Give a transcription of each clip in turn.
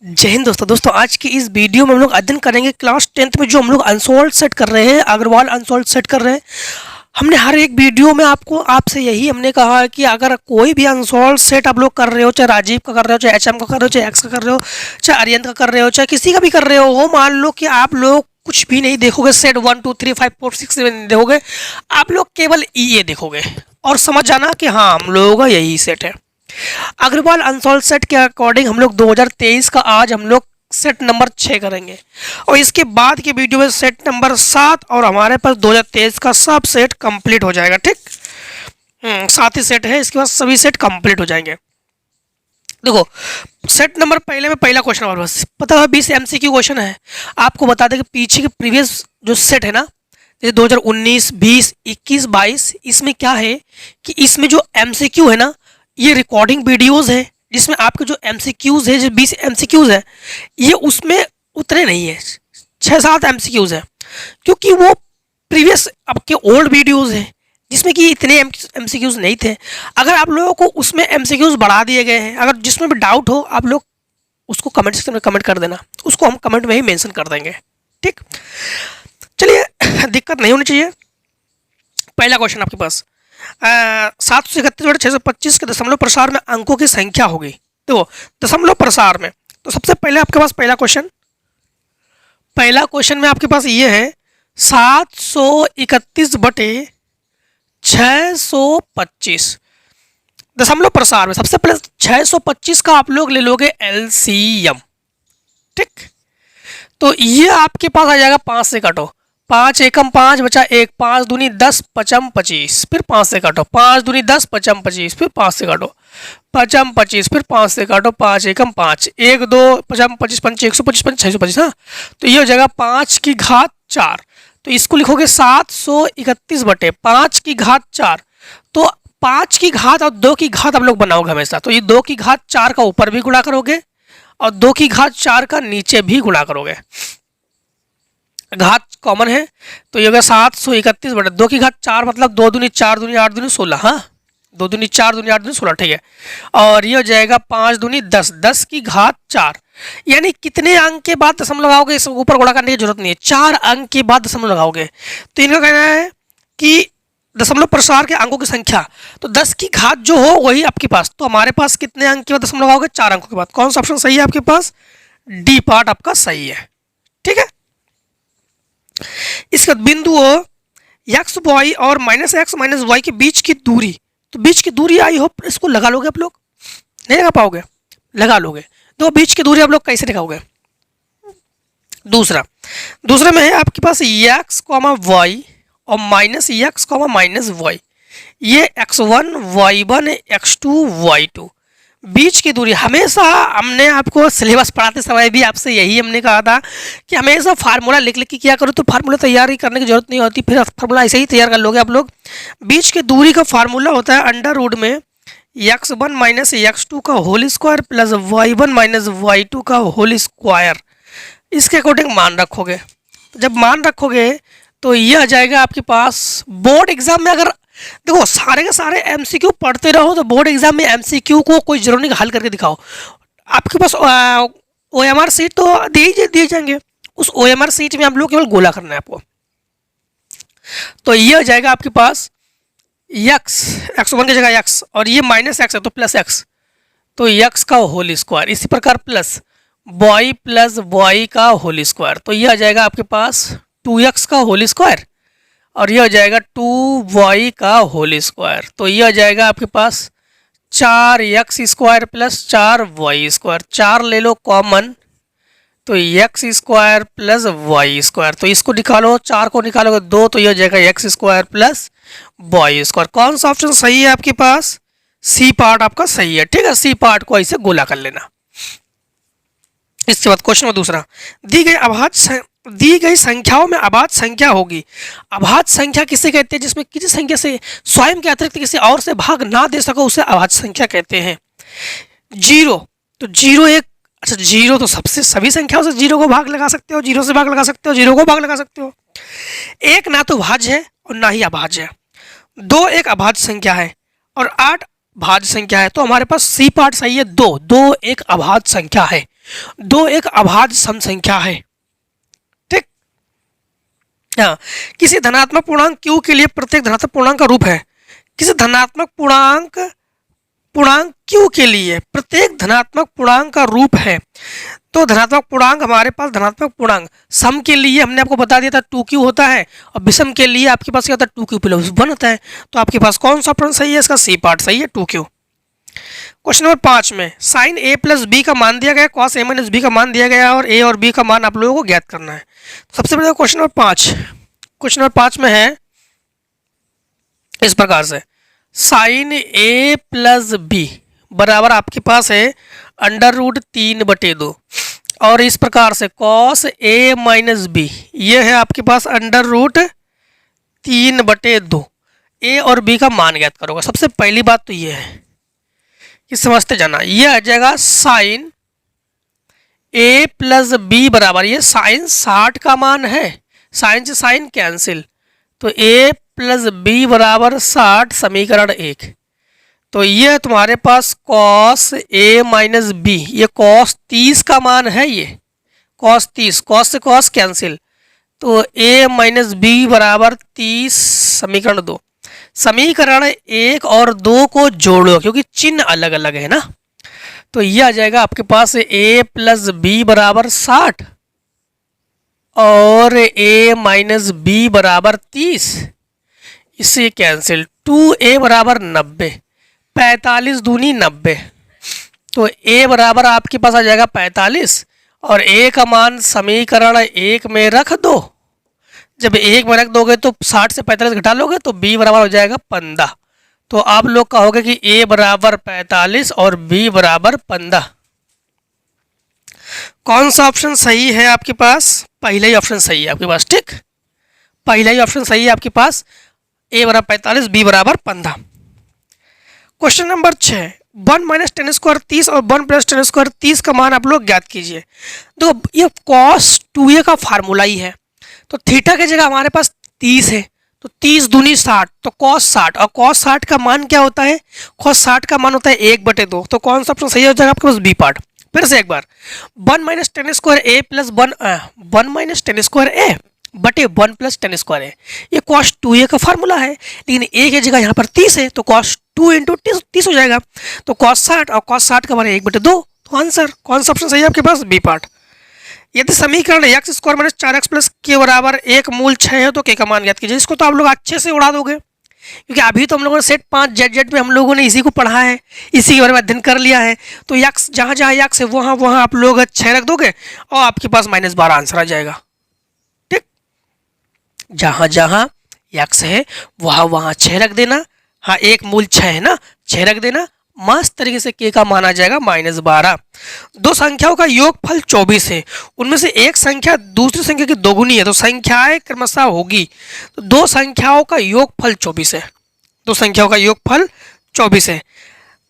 जय हिंद दोस्तों आज की इस वीडियो में हम लोग अध्ययन करेंगे क्लास 10th में जो हम लोग अनसॉल्व सेट कर रहे हैं, अग्रवाल अनसॉल्व सेट कर रहे हैं। हमने हर एक वीडियो में आपसे यही हमने कहा है कि अगर कोई भी अनसॉल्व सेट आप लोग कर रहे हो, चाहे राजीव का कर रहे हो, चाहे एचएम का कर रहे हो, चाहे एक्स का कर रहे हो, चाहे अरियंत का कर रहे हो, चाहे किसी का भी कर रहे हो, मान लो कि आप लोग कुछ भी नहीं देखोगे, सेट 1 2 3 5 4 6 7 नहीं देखोगे, आप लोग केवल ये देखोगे और समझ जाना कि हाँ हम लोगों का यही सेट है। अग्रवाल अनसॉल्व सेट के अकॉर्डिंग हम लोग 2023 का आज हम लोग सेट नंबर 6 करेंगे और इसके बाद की वीडियो में सेट नंबर 7 और हमारे पास 2023 का सब सेट कंप्लीट हो जाएगा। ठीक, 7 ही सेट है, इसके बाद सभी सेट कंप्लीट हो जाएंगे। देखो सेट नंबर पहले में पहला क्वेश्चन हमारे पास पता है 20 एमसीक्यू क्वेश्चन है। आपको बता दें कि पीछे के प्रीवियस जो सेट है ना, जैसे 2019, 20, 21, 22, इसमें क्या है कि इसमें जो एमसीक्यू है ना, ये रिकॉर्डिंग वीडियोस है जिसमें आपके जो एमसीक्यूज है, जो 20 एमसीक्यूज है, ये उसमें उतरे नहीं है, 6-7 एमसीक्यूज है, क्योंकि वो प्रीवियस आपके ओल्ड वीडियोस हैं जिसमें कि इतने एमसीक्यूज नहीं थे। अगर आप लोगों को उसमें एमसीक्यूज बढ़ा दिए गए हैं, अगर जिसमें भी डाउट हो आप लोग उसको कमेंट सेक्शन में कमेंट कर देना, उसको हम कमेंट में ही मेंशन कर देंगे। ठीक, चलिए दिक्कत नहीं होनी चाहिए। पहला क्वेश्चन आपके पास 731/625 के दशमलव प्रसार में अंकों की संख्या होगी। देखो दशमलव प्रसार में तो सबसे पहले आपके पास पहला क्वेश्चन में आपके पास ये है 731/625 दशमलव प्रसार में। सबसे पहले 625 का आप लोग ले लोगे एलसीएम। ठीक, तो ये आपके पास आ जाएगा 5 से काटो, 5 एकम 5 बचा 1, 5 दूनी 10 पचम 25, फिर 5 से काटो, 5 दूनी 10 पचम 25, फिर 5 से काटो, पचम 25, फिर 5 से काटो, 5 एकम 5, 1 2 पचम 25 पंच 125 पंच 625। हाँ, तो ये हो जाएगा 5 की घात 4। तो इसको लिखोगे 731/5 की घात 4। तो 5 की घात और 2 की घात आप लोग बनाओगे हमेशा, तो ये 2 की घात 4 का ऊपर भी गुणा करोगे और 2 की घात 4 का नीचे भी गुणा करोगे। घात कॉमन है तो ये होगा 731/2 की घात 4, मतलब 2 दूनी 4 दूनी 8 दूनी 16। हाँ, 2 दूनी 4 दूनी 8 दूनी 16। ठीक है, और ये हो जाएगा 5 दूनी 10, 10 की घात 4। यानी कितने अंक के बाद दशमलव लगाओगे, इस ऊपर गुणा करने की जरूरत नहीं है, 4 अंक के बाद दशमलव लगाओगे। तो इनका कहना है कि दशमलव प्रसार के अंकों की संख्या, तो 10 की घात जो हो वही आपके पास। तो हमारे पास कितने अंक के बाद दशमलव लगाओगे, 4 अंकों के बाद। कौन सा ऑप्शन सही है आपके पास? डी पार्ट आपका सही है। ठीक है, इसका बिंदु एक्स वाई और -x -y के बीच की दूरी, तो बीच की दूरी आई हो, इसको लगा लोगे आप लोग? नहीं लगा पाओगे? लगा लोगे। तो बीच की दूरी आप लोग कैसे लगाओगे? दूसरा में है आपके पास x, y और -x, -y, ये x1 y1 x2 y2 बीच की दूरी। हमेशा हमने आपको सिलेबस पढ़ाते समय भी आपसे यही हमने कहा था कि हमेशा फार्मूला लिख लिख के किया करो, तो फार्मूला तैयार ही करने की जरूरत नहीं होती, फिर फार्मूला ऐसे ही तैयार कर लोगे आप लोग। बीच की दूरी का फार्मूला होता है अंडर रूट में x1 - x2 का whole square plus y1 - y2 का होल स्क्वायर। इसके अकॉर्डिंग मान रखोगे। जब मान रखोगे तो ये आ जाएगा आपके पास। बोर्ड एग्जाम में अगर देखो सारे के सारे एमसीक्यू पढ़ते रहो तो बोर्ड एग्जाम में एमसीक्यू को कोई जरूर नहीं हल करके दिखाओ। आपके पास ओएमआर सीट तो दिए जाएंगे, उस ओएमआर सीट में आप लोग केवल गोला करना है आपको। तो ये हो जाएगा आपके पास x1 की जगह x और ये -x है तो +x, तो x का होल स्क्वायर। इसी प्रकार प्लस y + y का होल स्क्वायर, तो ये आ जाएगा आपके पास 2x का होल स्क्वायर और ये हो जाएगा 2y का होल स्क्वायर। तो ये हो जाएगा आपके पास 4x square plus 4y square. 4 ले लो कॉमन, तो x square plus y square. तो इसको निकालो, 4 को निकालोगे 2, तो ये हो जाएगा x square plus y square. कौन सा ऑप्शन सही है आपके पास? सी पार्ट आपका सही है। ठीक है, सी पार्ट को ऐसे गोला कर लेना। इसके बाद क्वेश्चन दूसरा, दी गई संख्याओं में अभाज्य संख्या होगी। अभाज्य संख्या किसे कहते हैं? जिसमें किसी संख्या से स्वयं के अतिरिक्त किसी और से भाग ना दे सको उसे अभाज्य संख्या कहते हैं। 0, तो 0 एक, अच्छा 0 तो सभी संख्याओं से 0 को भाग लगा सकते हो, 0 से भाग लगा सकते हो, 0 को भाग लगा सकते हो। 1 ना तो भाज्य है और ना ही अभाज्य है। 2 एक अभाज्य संख्या है और 8 भाज्य संख्या है। तो हमारे पास सी पार्ट सही है, 2 एक अभाज्य संख्या है। दो एक अभाज्य सम संख्या है। ठीक। हाँ, किसी धनात्मक पूर्णांक q के लिए प्रत्येक धनात्मक पूर्णांक का रूप है। किसी धनात्मक पूर्णांक q के लिए प्रत्येक धनात्मक पूर्णांक का रूप है। तो धनात्मक पूर्णांक, हमारे पास धनात्मक पूर्णांक सम के लिए हमने आपको बता दिया था 2q होता है, और विषम के लिए आपके पास क्या होता है 2q प्लस 1 होता है। तो आपके पास कौन सा ऑप्शन सही है? इसका सी पार्ट सही है, 2q। क्वेश्चन नंबर 5 में साइन a प्लस बी का मान दिया गया, कॉस a माइनस बी का मान दिया गया, और a और b का मान आप लोगों को ज्ञात करना है। सबसे पहले क्वेश्चन नंबर 5, क्वेश्चन नंबर 5 में है इस प्रकार से, साइन a प्लस बी बराबर आपके पास है √3/2, और इस प्रकार से कॉस a माइनस बी ये है आपके पास √3/2। a और b का मान ज्ञात करोगे। सबसे पहली बात तो ये है कि समझते जाना, ये आ जाएगा साइन a प्लस बी बराबर, ये साइन 60 का मान है, साइन से साइन कैंसिल, तो a प्लस बी बराबर 60, समीकरण 1। तो ये तुम्हारे पास कॉस a माइनस बी, ये कॉस 30 का मान है, ये कॉस 30, कॉस से कॉस कैंसिल, तो a माइनस बी बराबर 30, समीकरण 2। समीकरण 1 और 2 को जोड़ो क्योंकि चिन्ह अलग अलग है ना, तो ये आ जाएगा आपके पास a प्लस बी बराबर 60 और a माइनस बी बराबर 30, इससे कैंसिल, 2a बराबर 90, 45 दूनी 90, तो a बराबर आपके पास आ जाएगा 45, और a का मान समीकरण 1 में रख दो। जब 1 में रख दोगे तो 60 से 45 घटा लोगे तो b बराबर हो जाएगा 15। तो आप लोग कहोगे कि a बराबर 45 और b बराबर 15। कौन सा ऑप्शन सही है आपके पास? पहला ही ऑप्शन सही है आपके पास। ठीक, पहला ही ऑप्शन सही है आपके पास, a बराबर 45, b बराबर 15। Question number 6, 1 minus ten square 30 और 1 प्लस टेन स्क्वायर 30 का मान आप लोग ज्ञात कीजिए। देखो ये कॉस 2a का फार्मूला ही है, तो थीटा की जगह हमारे पास 30 है, तो 30 दूनी 60, तो कॉस 60, और कॉस 60 का मान क्या होता है? कॉस 60 का मान होता है 1/2। तो कौन सा ऑप्शन सही हो जाएगा आपके पास? B part. फिर से एक बार, 1 माइनस टेन स्क्वायर ए प्लस 1 माइनस टेन स्क्वायर ए बटे 1 प्लस टेन स्क्वायर है, ये कॉस 2a का फार्मूला है, लेकिन a की जगह यहाँ पर 30 है, तो कॉस 2 इंटू 30 हो जाएगा, तो कॉस 60, और कॉस 60 का मान 1/2। तो आंसर कौन सा ऑप्शन सही है आपके पास? B part. यदि समीकरण x square minus 4x plus के बराबर 1 मूल 6 है तो के का मान ज्ञात कीजिए। इसको तो आप लोग अच्छे से उड़ा दोगे, क्योंकि अभी तो हम लोगों ने सेट 5 जेड में हम लोगों ने इसी को पढ़ा है, इसी के बारे में अध्ययन कर लिया है। तो एक्स जहाँ जहाँ एक्स है वहाँ वहाँ आप लोग 6 रख दोगे और आपके पास -12 आंसर आ जाएगा। ठीक, जहाँ जहाँ एक्स है वहाँ वहाँ 6 रख देना। हाँ, 1 मूल 6 है ना, 6 रख देना, मस्त तरीके से के का मान आ जाएगा -12। दो संख्याओं का योगफल 24 है, उनमें से एक संख्या दूसरी संख्या की दोगुनी है, तो संख्याएं क्रमशः होगी। तो दो संख्याओं का योगफल 24 है, दो संख्याओं का योगफल 24 है।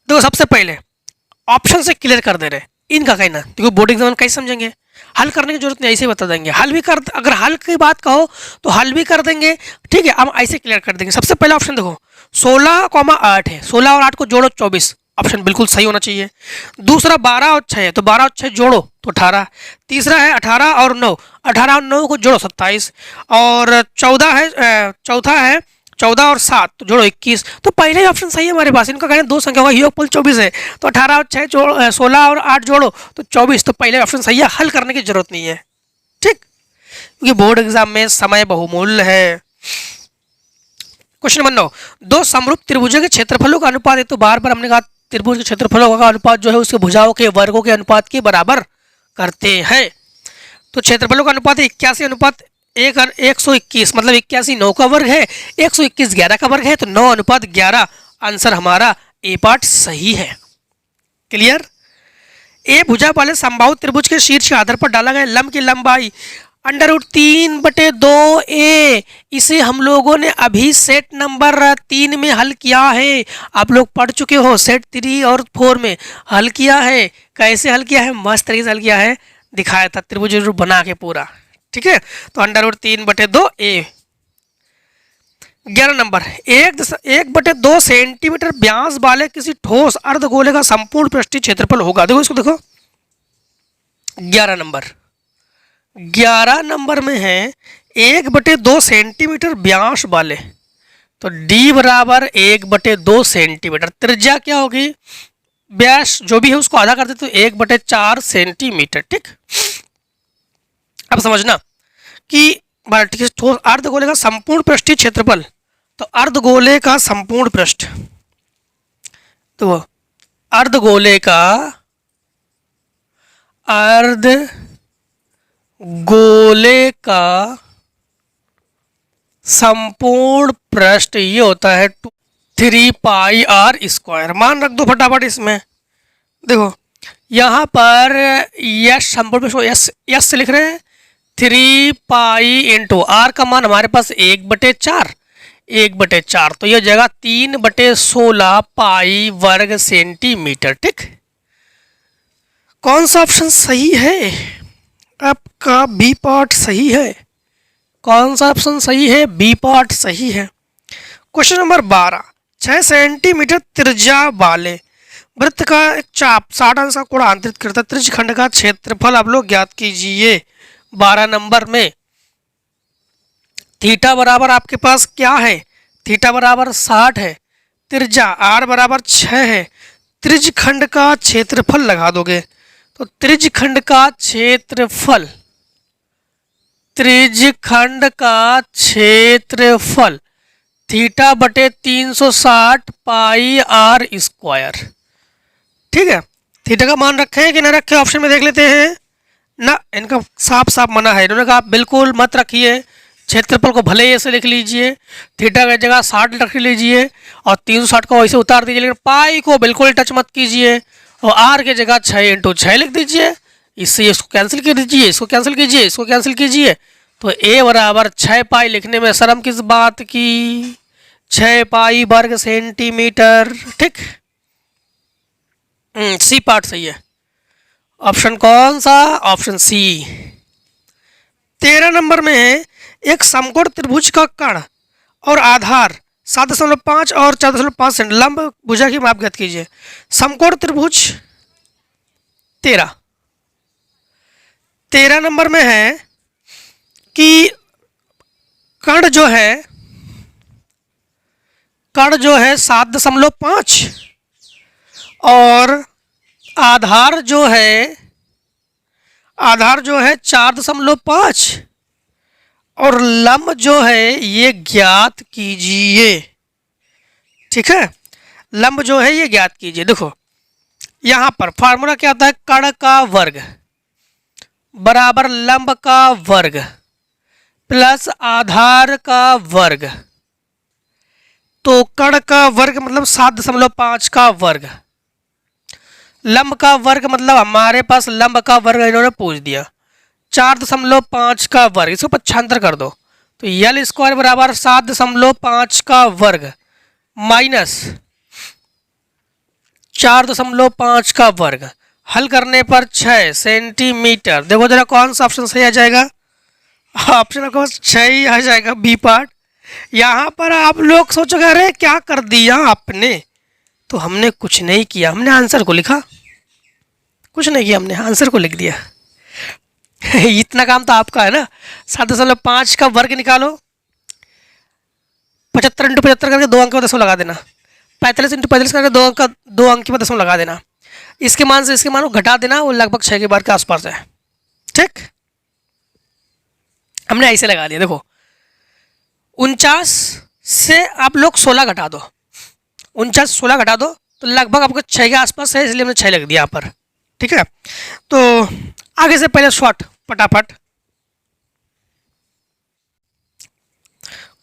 देखो सबसे पहले ऑप्शन से क्लियर कर दे रहे इनका कहना, देखो बोर्ड एग्जाम में कैसे समझेंगे, हल करने की जरूरत नहीं, ऐसे बता देंगे। हल भी कर, अगर हल की बात कहो तो हल भी कर देंगे। ठीक है, हम ऐसे क्लियर कर देंगे। सबसे पहला ऑप्शन देखो 16,8 है, 16 और 8 को जोड़ो 24, ऑप्शन बिल्कुल सही होना चाहिए। दूसरा 12 और 6 है, तो 12 और 6 जोड़ो तो 18। तीसरा है 18 और 9, 18 और 9 को जोड़ो 27। और 14 है, चौथा है 14 और 7 तो जोड़ो 21। तो पहले ही ऑप्शन सही है हमारे पास। इनका कहना दो संख्या का योगफल 24 है, तो 18 और 6 जोड़ो, 16 और 8 जोड़ो तो 24। तो पहले ऑप्शन सही है, हल करने की जरूरत नहीं है। ठीक, क्योंकि बोर्ड एग्जाम में समय बहुमूल्य है। क्वेश्चन नंबर 9, दो समरूप त्रिभुजों के क्षेत्रफलों का अनुपात है। तो बार बार हमने कहा त्रिभुज के क्षेत्रफलों का अनुपात जो है उसके भुजाओं के वर्गों के अनुपात के बराबर करते हैं। तो क्षेत्रफलों का अनुपात 81 अनुपात 121, मतलब 81 9 का वर्ग है, 121 11 का वर्ग है, तो 9 अनुपात 11 आंसर हमारा ए पार्ट सही है। क्लियर। ए भुजा वाले समबाहु त्रिभुज के शीर्ष के आधार पर डाला गया लंब की लंबाई √3/2a, इसे हम लोगों ने अभी सेट नंबर 3 में हल किया है। आप लोग पढ़ चुके हो, सेट 3 और 4 में हल किया है। कैसे हल किया है? मस्त तरीके से हल किया है, दिखाया था त्रिभुज रूप बना के पूरा। ठीक है, तो √3/2a। 11 नंबर, 1/2 सेंटीमीटर व्यास वाले किसी ठोस अर्धगोले का संपूर्ण पृष्ठीय क्षेत्रफल होगा। देखो इसको, देखो 11 नंबर। 11 नंबर में है 1/2 सेंटीमीटर व्यास वाले, तो डी बराबर 1/2 सेंटीमीटर। त्रिज्या क्या होगी, व्यास जो भी है उसको आधा कर दे तो 1/4 सेंटीमीटर। ठीक, अब समझना कि अर्धगोले का संपूर्ण पृष्ठीय क्षेत्रफल, तो अर्धगोले का संपूर्ण पृष्ठ, तो अर्धगोले का संपूर्ण पृष्ठ ये होता है 3πr²। मान रख दो फटाफट इसमें। देखो यहाँ पर यस संपूर्ण पृष्ठ यस से लिख रहे हैं 3π इंटू आर का मान हमारे पास 1/4, तो यह जगह 3/16 पाई वर्ग सेंटीमीटर। ठीक, कौन सा ऑप्शन सही है आपका? बी पार्ट सही है। कौन सा ऑप्शन सही है? बी पार्ट सही है। क्वेश्चन नंबर 12, 6 सेंटीमीटर त्रिज्या वाले वृत्त का एक चाप 60 अंश का कोण आंतरित करता त्रिज्य खंड का क्षेत्रफल आप लोग ज्ञात कीजिए। 12 नंबर में थीटा बराबर आपके पास क्या है? थीटा बराबर 60 है, त्रिज्या आर बराबर 6 है, त्रिज्य खंड का क्षेत्रफल लगा दोगे तो त्रिज्य खंड का क्षेत्रफल θ/360 पाई r²। ठीक है, थीटा का मान रखे हैं कि ना रखे, ऑप्शन में देख लेते हैं ना। इनका साफ साफ मना है, इन्होंने कहा बिल्कुल मत रखिए, क्षेत्रफल को भले ही ऐसे लिख लीजिए, थीटा की जगह 60 रख लीजिए और 360 को वैसे उतार दीजिए, लेकिन पाई को बिल्कुल टच मत कीजिए और आर की जगह 6 × 6 लिख दीजिए। इससे इसको कैंसिल कर दीजिए, इसको कैंसिल कीजिए, इसको कैंसिल कीजिए, तो ए बराबर 6 पाई लिखने में शर्म किस बात की, 6 पाई वर्ग सेंटीमीटर। ठीक, सी पार्ट सही है। ऑप्शन कौन सा? ऑप्शन सी। 13 नंबर में है एक समकोण त्रिभुज का कर्ण और आधार 7.5 और 4.5 सेंट लंब भुजा की माप ज्ञात कीजिए। समकोण त्रिभुज 13 नंबर में है कि कर्ण जो है 7.5 और आधार जो है 4.5 और लंब जो है ये ज्ञात कीजिए। ठीक है, लंब जो है ये ज्ञात कीजिए। देखो यहाँ पर फार्मूला क्या होता है, कर्ण का वर्ग बराबर लंब का वर्ग प्लस आधार का वर्ग, तो कर्ण का वर्ग मतलब 7.5 का वर्ग, लंब का वर्ग मतलब हमारे पास लंब का वर्ग इन्होंने पूछ दिया 4.5 का वर्ग, इसको पक्षांतर कर दो तो l² बराबर 7.5 का वर्ग माइनस 4.5 का वर्ग, हल करने पर 6 सेंटीमीटर। देखो जरा कौन सा ऑप्शन सही आ जाएगा? ऑप्शन आपको 6 ही आ जाएगा, बी पार्ट। यहाँ पर आप लोग सोचोगे अरे क्या कर दिया आपने, तो हमने कुछ नहीं किया, हमने आंसर को लिखा, कुछ नहीं किया, हमने आंसर को लिख दिया। इतना काम तो आपका है ना। 7.5 का वर्ग निकालो, 75 × 75 करके 2 अंक में दशमलव लगा देना, 45 × 45 करके 2 अंक में दशमलव लगा देना, इसके मान से इसके मान को घटा देना, वो लगभग 6 के बार के आसपास है। ठीक, हमने ऐसे लगा दिया। देखो 49 से आप लोग 16 घटा दो, 49 से 16 घटा दो तो लगभग आपको 6 के आसपास है, इसलिए हमने 6 लिख दिया यहाँ पर। ठीक है, तो आगे से पहले शॉर्ट फटाफट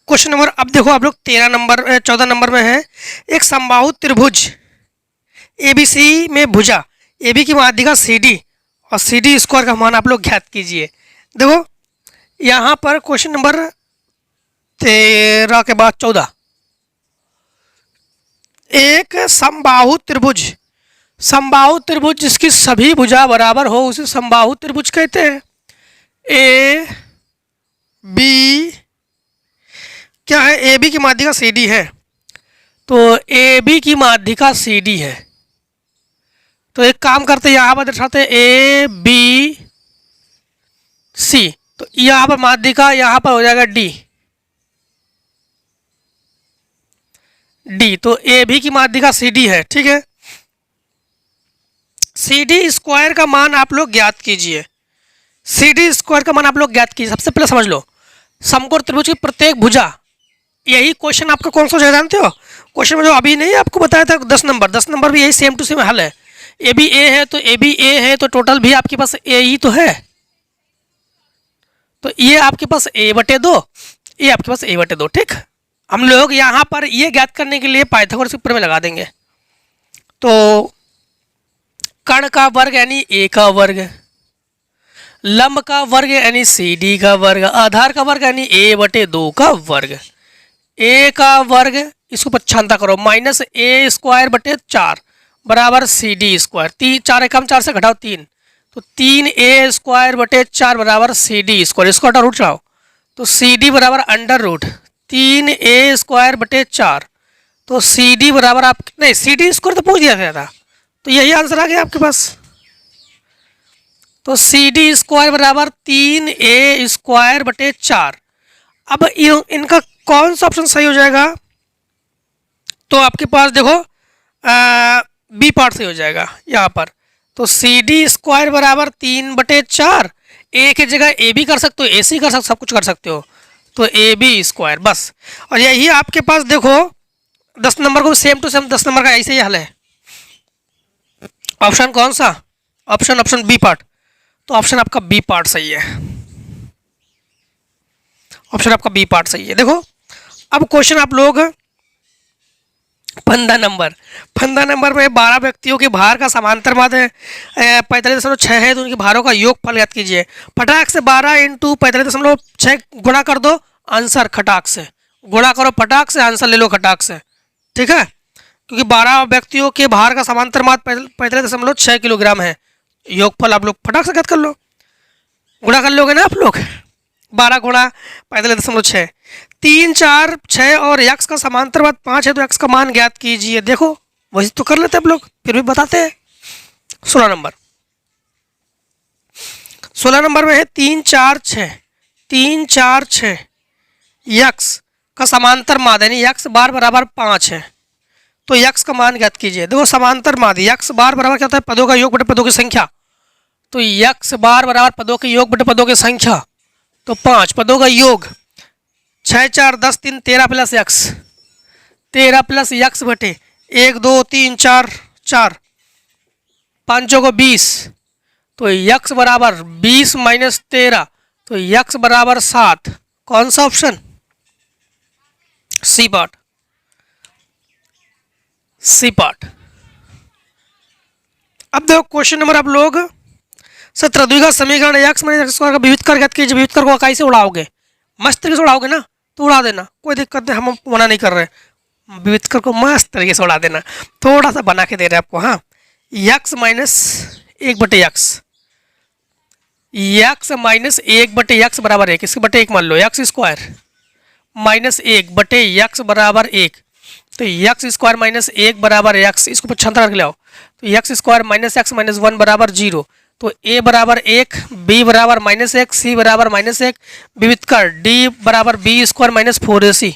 क्वेश्चन नंबर, अब देखो आप लोग 14 नंबर में है एक समबाहु त्रिभुज ABC में भुजा AB की माध्यिका CD और CD² का मान आप लोग ज्ञात कीजिए। देखो यहाँ पर क्वेश्चन नंबर 13 के बाद 14, एक समबाहु त्रिभुज जिसकी सभी भुजा बराबर हो उसे समबाहु त्रिभुज कहते हैं। ए बी क्या है, ए बी की माध्यिका सी डी है, तो ए बी की माध्यिका सी डी है, तो एक काम करते हैं यहाँ पर दर्शाते हैं ए बी सी, तो यहाँ पर माध्यिका यहाँ पर हो जाएगा डी, डी तो ए भी की माध्यिका सी डी है। ठीक है, सी डी स्क्वायर का मान आप लोग ज्ञात कीजिए, सी डी स्क्वायर का मान आप लोग ज्ञात कीजिए। सबसे पहले समझ लो समकोण त्रिभुज की प्रत्येक भुजा, यही क्वेश्चन आपका कौन सा जानते हो, क्वेश्चन में जो अभी नहीं आपको बताया था 10 नंबर भी यही सेम टू सेम हल है। ए बी ए है तो ए बी ए है तो टोटल भी आपके पास ए ही तो है, तो ये आपके पास ए बटे दो, ये आपके पास ए बटे दो। ठीक, हम लोग यहाँ पर ये ज्ञात करने के लिए पाइथागोरस के ऊपर में लगा देंगे। तो कर्ण का वर्ग यानी ए का वर्ग, लंब का वर्ग यानी सी डी का वर्ग, आधार का वर्ग यानी ए बटे दो का वर्ग, ए का वर्ग इसको पच्छानता करो माइनस ए स्क्वायर बटे 4 बराबर सी डी स्क्वायर, 4 एकम 4 से घटाओ 3, तो 3 ए स्क्वायर बटे 4 बराबर सी डी स्क्वायर, इसको अंडर रूट चढ़ाओ तो सी डी बराबर अंडर रूट 3 ए स्क्वायर बटे 4, तो सी डी बराबर आप नहीं सी डी स्क्वायर तो पूछ दिया गया था, तो यही आंसर आ गया आपके पास। तो सी डी स्क्वायर बराबर 3 ए स्क्वायर बटे 4। अब इनका कौन सा ऑप्शन सही हो जाएगा, तो आपके पास देखो बी पार्ट सही हो जाएगा यहाँ पर। तो सी डी स्क्वायर बराबर 3 बटे 4, ए की जगह ए बी कर सकते हो, ए सी कर सकते हो, सब कुछ कर सकते हो, तो ए बी स्क्वायर बस। और यही आपके पास देखो 10 नंबर को सेम टू सेम 10 नंबर का ऐसे ही हल है। ऑप्शन कौन सा, ऑप्शन बी पार्ट, तो ऑप्शन आपका बी पार्ट सही है, ऑप्शन आपका बी पार्ट सही है। देखो अब क्वेश्चन आप लोग 15 नंबर में 12 व्यक्तियों के भार का समांतर माध्य 45.6 है, तो उनके भारों का योगफल ज्ञात कीजिए। फटाक से 12 इंटू 45.6 गुणा कर दो, आंसर खटाक से गुणा करो, फटाक से आंसर ले लो खटाक से। ठीक है, क्योंकि 12 व्यक्तियों के भार का समांतर माध्य 45.6 किलोग्राम है, योगफल आप लोग फटाक से ज्ञात कर लो, गुणा कर लोगे ना आप लोग, 12 गुणा 45.6, 3 4 6 और यक्स का समांतर माध्य 5 है, तो यक्स का मान ज्ञात कीजिए। देखो वही तो कर लेते हैं आप लोग, फिर भी बताते हैं। 16 नंबर में है 3 4 6 यक्स का समांतर माध्य यानी यक्स बार बराबर 5 है, तो यक्स का मान ज्ञात कीजिए। देखो समांतर माध्य यक्स बार बराबर क्या होता है, पदों का योग बटे पदों की संख्या, तो यक्स बार बराबर पदों के योग बटे पदों की संख्या, तो 5 पदों का योग 6 4 10 3 13 प्लस यक्स, 13 प्लस यक्स बटे 1 2 3 4 4 5 को 20, तो यक्स बराबर 20 माइनस 13, तो यक्स बराबर 7। कौन सा option, C part, C part. अब देखो क्वेश्चन नंबर आप लोग 17 द्विघात समीकरण एक्स माइनस एक्स स्क्वायर का विविध कर ज्ञात कीजिए। विविध कर को कैसे उड़ाओगे, मस्त तरीके से उड़ाओगे ना, तो उड़ा देना, कोई दिक्कत नहीं, हम मना नहीं कर रहे, विविध कर को मस्त तरीके से उड़ा देना, थोड़ा सा बना के दे रहे हैं आपको। हाँ, यक्स माइनस 1 बटे यक्स, यक्स माइनस 1 बटे यक्स बराबर 1, इसके बटे 1 मान लो, यक्स स्क्वायर माइनस 1 बटे यक्स बराबर 1, तो यक्स स्क्वायर माइनस 1 बराबर यक्स, इसको पच्छांतर करके लाओ, तो x square minus x minus 1 बराबर 0, तो ए बराबर 1, बी बराबर माइनस 1, सी बराबर माइनस 1, विविध कर डी बराबर B square minus 4ac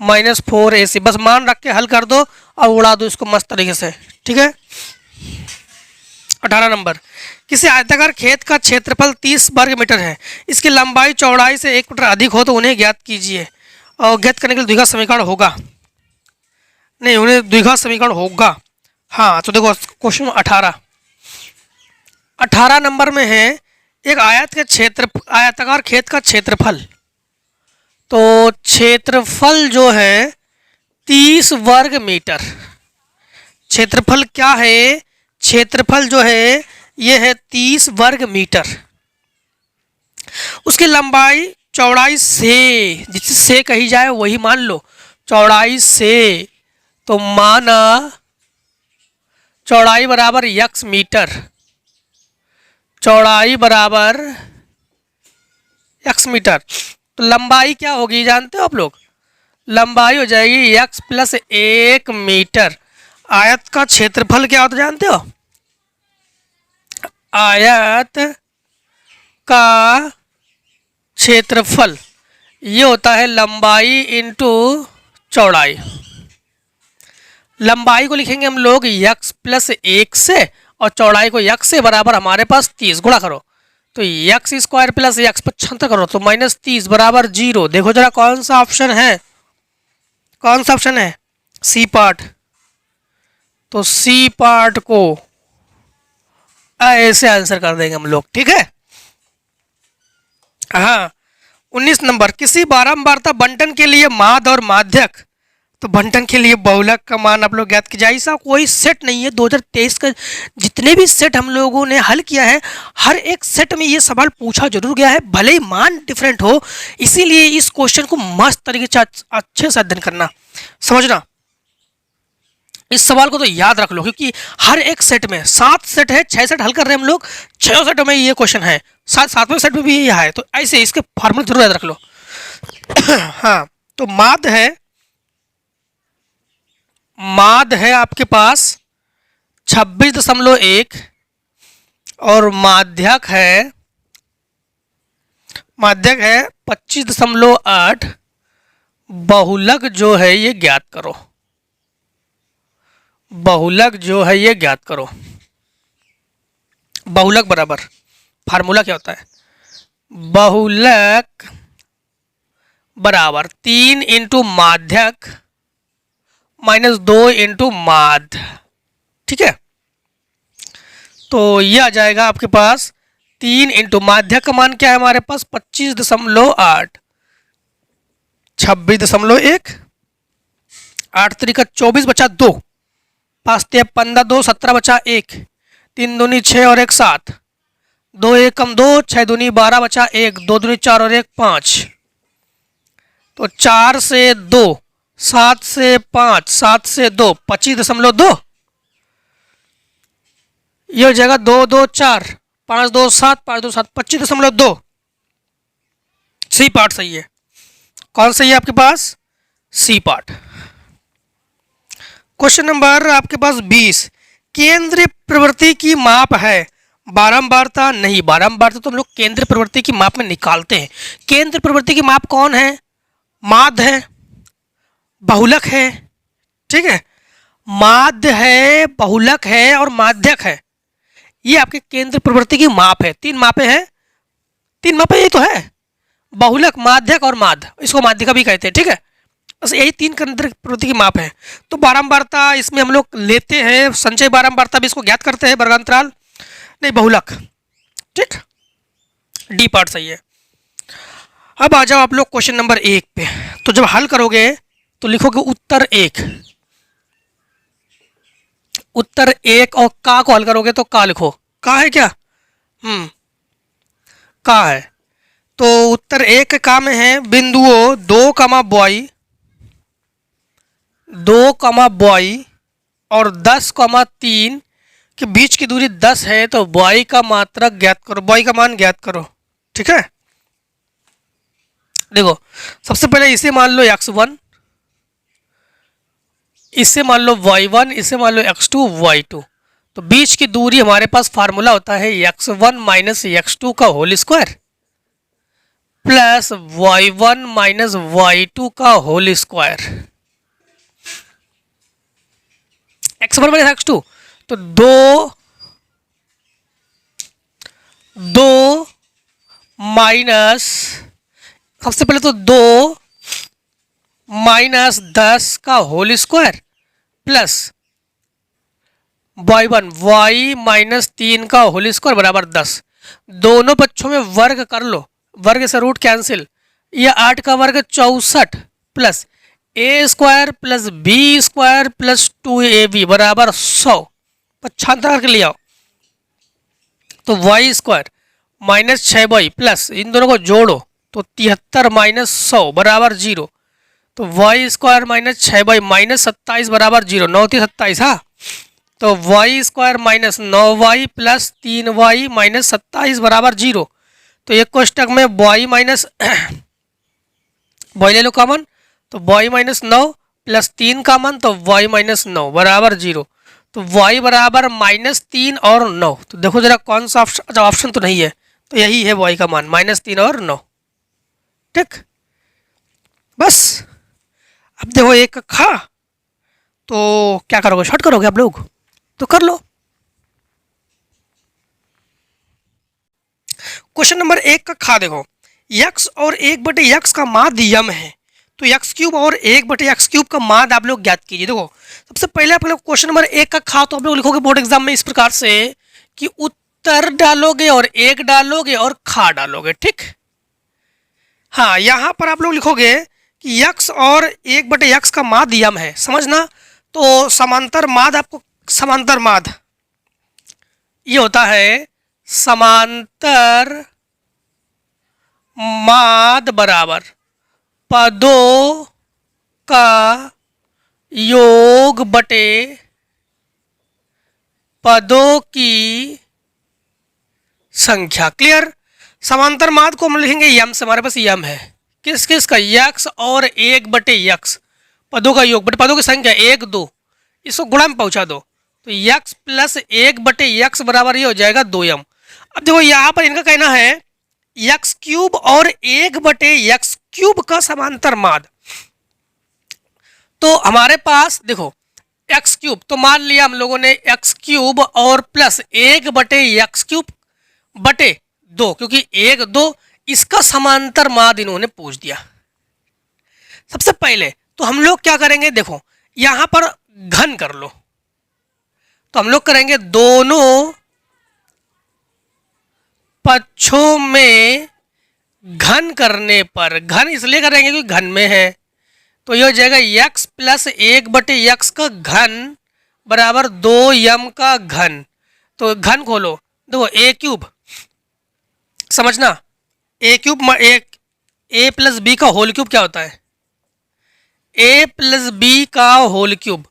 minus 4ac, बस मान रख के हल कर दो और उड़ा दो इसको मस्त तरीके से। ठीक है, 18 नंबर, किसी आयताकार खेत का क्षेत्रफल 30 वर्ग मीटर है, इसकी लंबाई चौड़ाई से 1 मीटर अधिक हो तो उन्हें ज्ञात कीजिए। और ज्ञात करने के लिए द्विघात समीकरण होगा, नहीं उन्हें द्विघात समीकरण होगा। हाँ, तो देखो क्वेश्चन 18 नंबर में है एक आयताकार खेत का क्षेत्रफल, तो क्षेत्रफल जो है 30 वर्ग मीटर, क्षेत्रफल क्या है, क्षेत्रफल जो है ये है 30 वर्ग मीटर, उसकी लंबाई चौड़ाई से, जिससे से कही जाए वही मान लो, चौड़ाई से, तो माना चौड़ाई बराबर यक्स मीटर, चौड़ाई बराबर एक्स मीटर, तो लंबाई क्या होगी जानते हो आप लोग, लंबाई हो जाएगी एक्स प्लस 1 मीटर। आयत का क्षेत्रफल क्या होता है जानते हो, आयत का क्षेत्रफल ये होता है लंबाई इंटू चौड़ाई। लंबाई को लिखेंगे हम लोग x प्लस 1 से और चौड़ाई को x से बराबर हमारे पास 30 गुणा करो तो एक्स स्क्वायर प्लस एक्स 75 करो तो माइनस 30 बराबर 0। देखो जरा कौन सा ऑप्शन है, कौन सा ऑप्शन है, सी पार्ट। तो सी पार्ट को ऐसे आंसर कर देंगे हम लोग, ठीक है। हाँ 19 नंबर, किसी बारंबारता बंटन के लिए माध्य और माध्यक, तो बंटन के लिए बहुलक का मान आप लोग ज्ञात कीजिए। ऐसा कोई सेट नहीं है 2023 का जितने भी सेट हम लोगों ने हल किया है हर एक सेट में ये सवाल पूछा जरूर गया है, भले ही मान डिफरेंट हो। इसीलिए इस क्वेश्चन को मस्त तरीके से अच्छे से अध्ययन करना, समझना। इस सवाल को तो याद रख लो क्योंकि हर एक सेट में 7 सेट है, 6 सेट हल कर रहे हैं हम लोग, 6 सेट में ये क्वेश्चन है, 7वें सेट में भी ये है। तो ऐसे इसके फॉर्मूला जरूर याद रख लो। हाँ तो माध्य है आपके पास 26.1 और माध्यक है 25.8। बहुलक जो है ये ज्ञात करो, बहुलक जो है ये ज्ञात करो। बहुलक बराबर फार्मूला क्या होता है, बहुलक बराबर 3 इंटू माध्यक माइनस 2 इंटू माध्य, ठीक है। तो ये आ जाएगा आपके पास 3 इंटू माध्यक का मान क्या है हमारे पास 25.8, 26.1, 8 तरीका 24 बचा 2, 5 ते 15, 2 17 बचा 1, 3 दूनी 6 और 1 7, 2 1 कम 2, 6 दूनी 12 बचा 1, 2 दूनी 4 और 1 5, तो 4 से 2, 7 से 5, 7 से 2, 25.2, ये हो जाएगा 2 2 4, 5 2 7, 5 2 7, 25.2। सी पार्ट सही है। कौन सही है आपके पास, सी पार्ट। क्वेश्चन नंबर आपके पास 20, केंद्रीय प्रवृत्ति की माप है, बारंबारता नहीं। बारंबारता तो हम लोग केंद्रीय प्रवृत्ति की माप में निकालते हैं। केंद्रीय प्रवृत्ति की माप कौन है, माध्य है, बहुलक है, ठीक है। माध्य है, बहुलक है और माध्यक है, ये आपके केंद्र प्रवृत्ति की माप है। 3 मापें हैं, 3 मापें ये तो है, बहुलक माध्यक और माध्य, इसको माध्यिका भी कहते हैं, ठीक है। बस यही 3 केंद्र प्रवृत्ति की माप है। तो बारंबारता इसमें हम लोग लेते हैं, संचय बारंबारता भी इसको ज्ञात करते हैं, वर्गांतराल नहीं बहुलक, ठीक। डी पार्ट सही है। अब आ जाओ आप लोग क्वेश्चन नंबर 1 पे। तो जब हल करोगे तो लिखोगे उत्तर 1, उत्तर 1 और का को हल करोगे तो का लिखो, का है क्या, का है। तो उत्तर 1 का में है बिंदुओं 2 कमा बॉय, 2 कमा बॉय और 10 कमा 3 के बीच की दूरी 10 है। तो बॉय का मात्रक ज्ञात करो, बॉय का मान ज्ञात करो, ठीक है। देखो सबसे पहले इसे मान लो x1, इसे मान लो y1, इसे मान लो x2 y2। तो बीच की दूरी हमारे पास फार्मूला होता है x1 माइनस x2 का whole square plus y1 minus y2 का whole square, x1 minus x2। तो 2 माइनस, सबसे पहले तो 2 माइनस 10 का whole square plus y1 y minus 3 का होल स्क्वायर बराबर 10। दोनों पक्षों में वर्ग कर लो, वर्ग से रूट कैंसिल, यह 8 का वर्ग 64 plus a square plus b square plus 2ab बराबर 100, 95 करके ले आओ। तो y square minus 6y plus इन दोनों को जोड़ो तो 73 माइनस 100 बराबर 0। तो y square minus 6y minus 27 बराबर 0, 9 3 27। हाँ तो y square minus 9y plus 3y minus 27 बराबर 0। तो एक कोष्टक में y माइनस y ले लो कॉमन, तो y माइनस 9 प्लस 3 कॉमन, तो y माइनस 9 बराबर 0। तो y बराबर माइनस 3 और 9। तो देखो जरा कौन सा ऑप्शन तो नहीं है, तो यही है y का मान -3 और 9। ठीक, बस अब देखो एक खा, तो क्या करोगे, शॉर्ट करोगे आप लोग, तो कर लो। क्वेश्चन नंबर 1 का खा देखो, x और 1/x का माध्य यम है, तो एक्स क्यूब और 1/x क्यूब का माध्य आप लोग ज्ञात कीजिए। देखो सबसे पहले आप लोग क्वेश्चन नंबर 1 का खा तो आप लोग लिखोगे बोर्ड एग्जाम में इस प्रकार से कि उत्तर डालोगे और 1 डालोगे और खा डालोगे। ठीक, हाँ यहाँ पर आप लोग लिखोगे कि x और 1/x का माध्य यम है, समझना। तो समांतर माध्य, आपको समांतर माध्य ये होता है समांतर माध्य बराबर पदों का योग बटे पदों की संख्या। क्लियर, समांतर माध्य को हम लिखेंगे यम से, हमारे पास यम है किस किस का, x और 1/x पदों का योग बटे पदों की संख्या 1 2, इसको गुणा में पहुंचा दो, तो x प्लस 1/x बराबर ये हो जाएगा 2m। अब देखो यहाँ पर इनका कहना है x क्यूब और 1/x क्यूब का समांतर माध्य, तो हमारे पास देखो x क्यूब, तो मान लिया हम लोगों ने x क्यूब और प्लस 1/x क्यूब बटे 2, क्योंकि 1 2 इसका समांतर माध्य इन्होंने पूछ दिया। सबसे पहले तो हम लोग क्या करेंगे, देखो यहां पर घन कर लो, तो हम लोग करेंगे दोनों पक्षों में घन करने पर, घन इसलिए करेंगे क्योंकि घन में है, तो ये हो जाएगा x प्लस 1/x का घन बराबर 2m का घन। तो घन खोलो, देखो a क्यूब, समझना a cube a plus B का होल क्यूब क्या होता है, a प्लस बी का whole cube,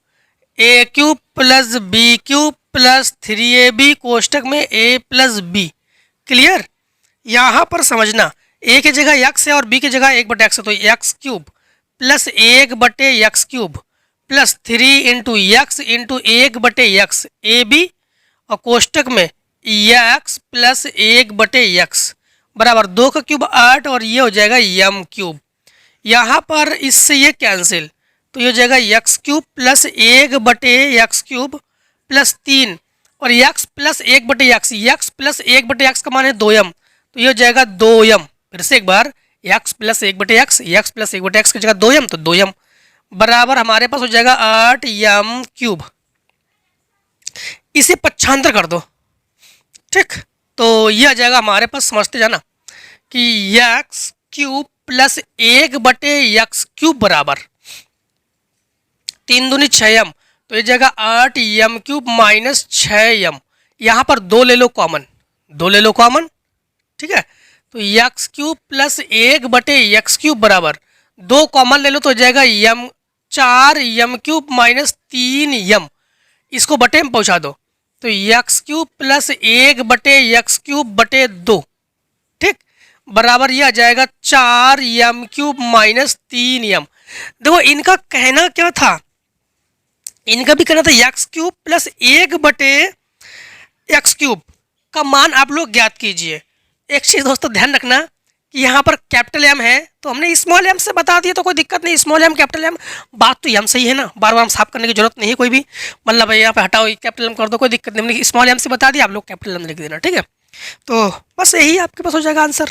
a cube plus B cube plus 3ab कोष्टक में a प्लस बी। क्लियर, यहाँ पर समझना a की जगह x है और b की जगह 1/x है, तो x cube plus 1/x cube plus 3 into X into 1/x A B और कोष्टक में x प्लस 1/x बराबर 2 का क्यूब 8 और ये हो जाएगा यम क्यूब। यहाँ पर इससे ये कैंसिल, तो ये हो जाएगा x cube plus 1/x cube plus 3 और x plus 1/x, x plus 1/x का मान है 2m, तो ये हो जाएगा 2m। फिर से एक बार x plus 1/x, x plus 1/x की जगह 2m, तो 2m बराबर हमारे पास हो जाएगा 8m क्यूब। इसे पक्षांतर कर दो, ठीक, तो ये आ जाएगा हमारे पास, समझते जाना कि x cube plus 1/x cube बराबर 3 दूनी 6m, तो ये जाएगा 8m क्यूब माइनस 6m। यहाँ पर 2 ले लो कॉमन, 2 ले लो कॉमन, ठीक है, तो x cube plus 1/x cube बराबर 2 कॉमन ले लो तो हो जाएगा m 4m cube minus 3m, इसको बटे में पहुँचा दो, तो x cube plus 1/x cube बटे 2, ठीक, बराबर ये आ जाएगा 4m क्यूब माइनस 3m। देखो इनका कहना क्या था, इनका भी कहना था x cube plus 1/x cube का मान आप लोग ज्ञात कीजिए। एक चीज़ दोस्तों ध्यान रखना कि यहाँ पर कैपिटल एम है तो हमने स्मॉल एम से बता दिया, तो कोई दिक्कत नहीं, स्मॉल एम कैपिटल एम बात तो एम सही है ना, बार बार हम साफ करने की जरूरत नहीं है कोई भी, मतलब यहाँ पे हटाओ कैपिटल एम कर दो, कोई दिक्कत नहीं, हमने स्मॉल एम से बता दिया, आप लोग कैपिटल एम लिख देना, ठीक है। तो बस यही आपके पास हो जाएगा आंसर,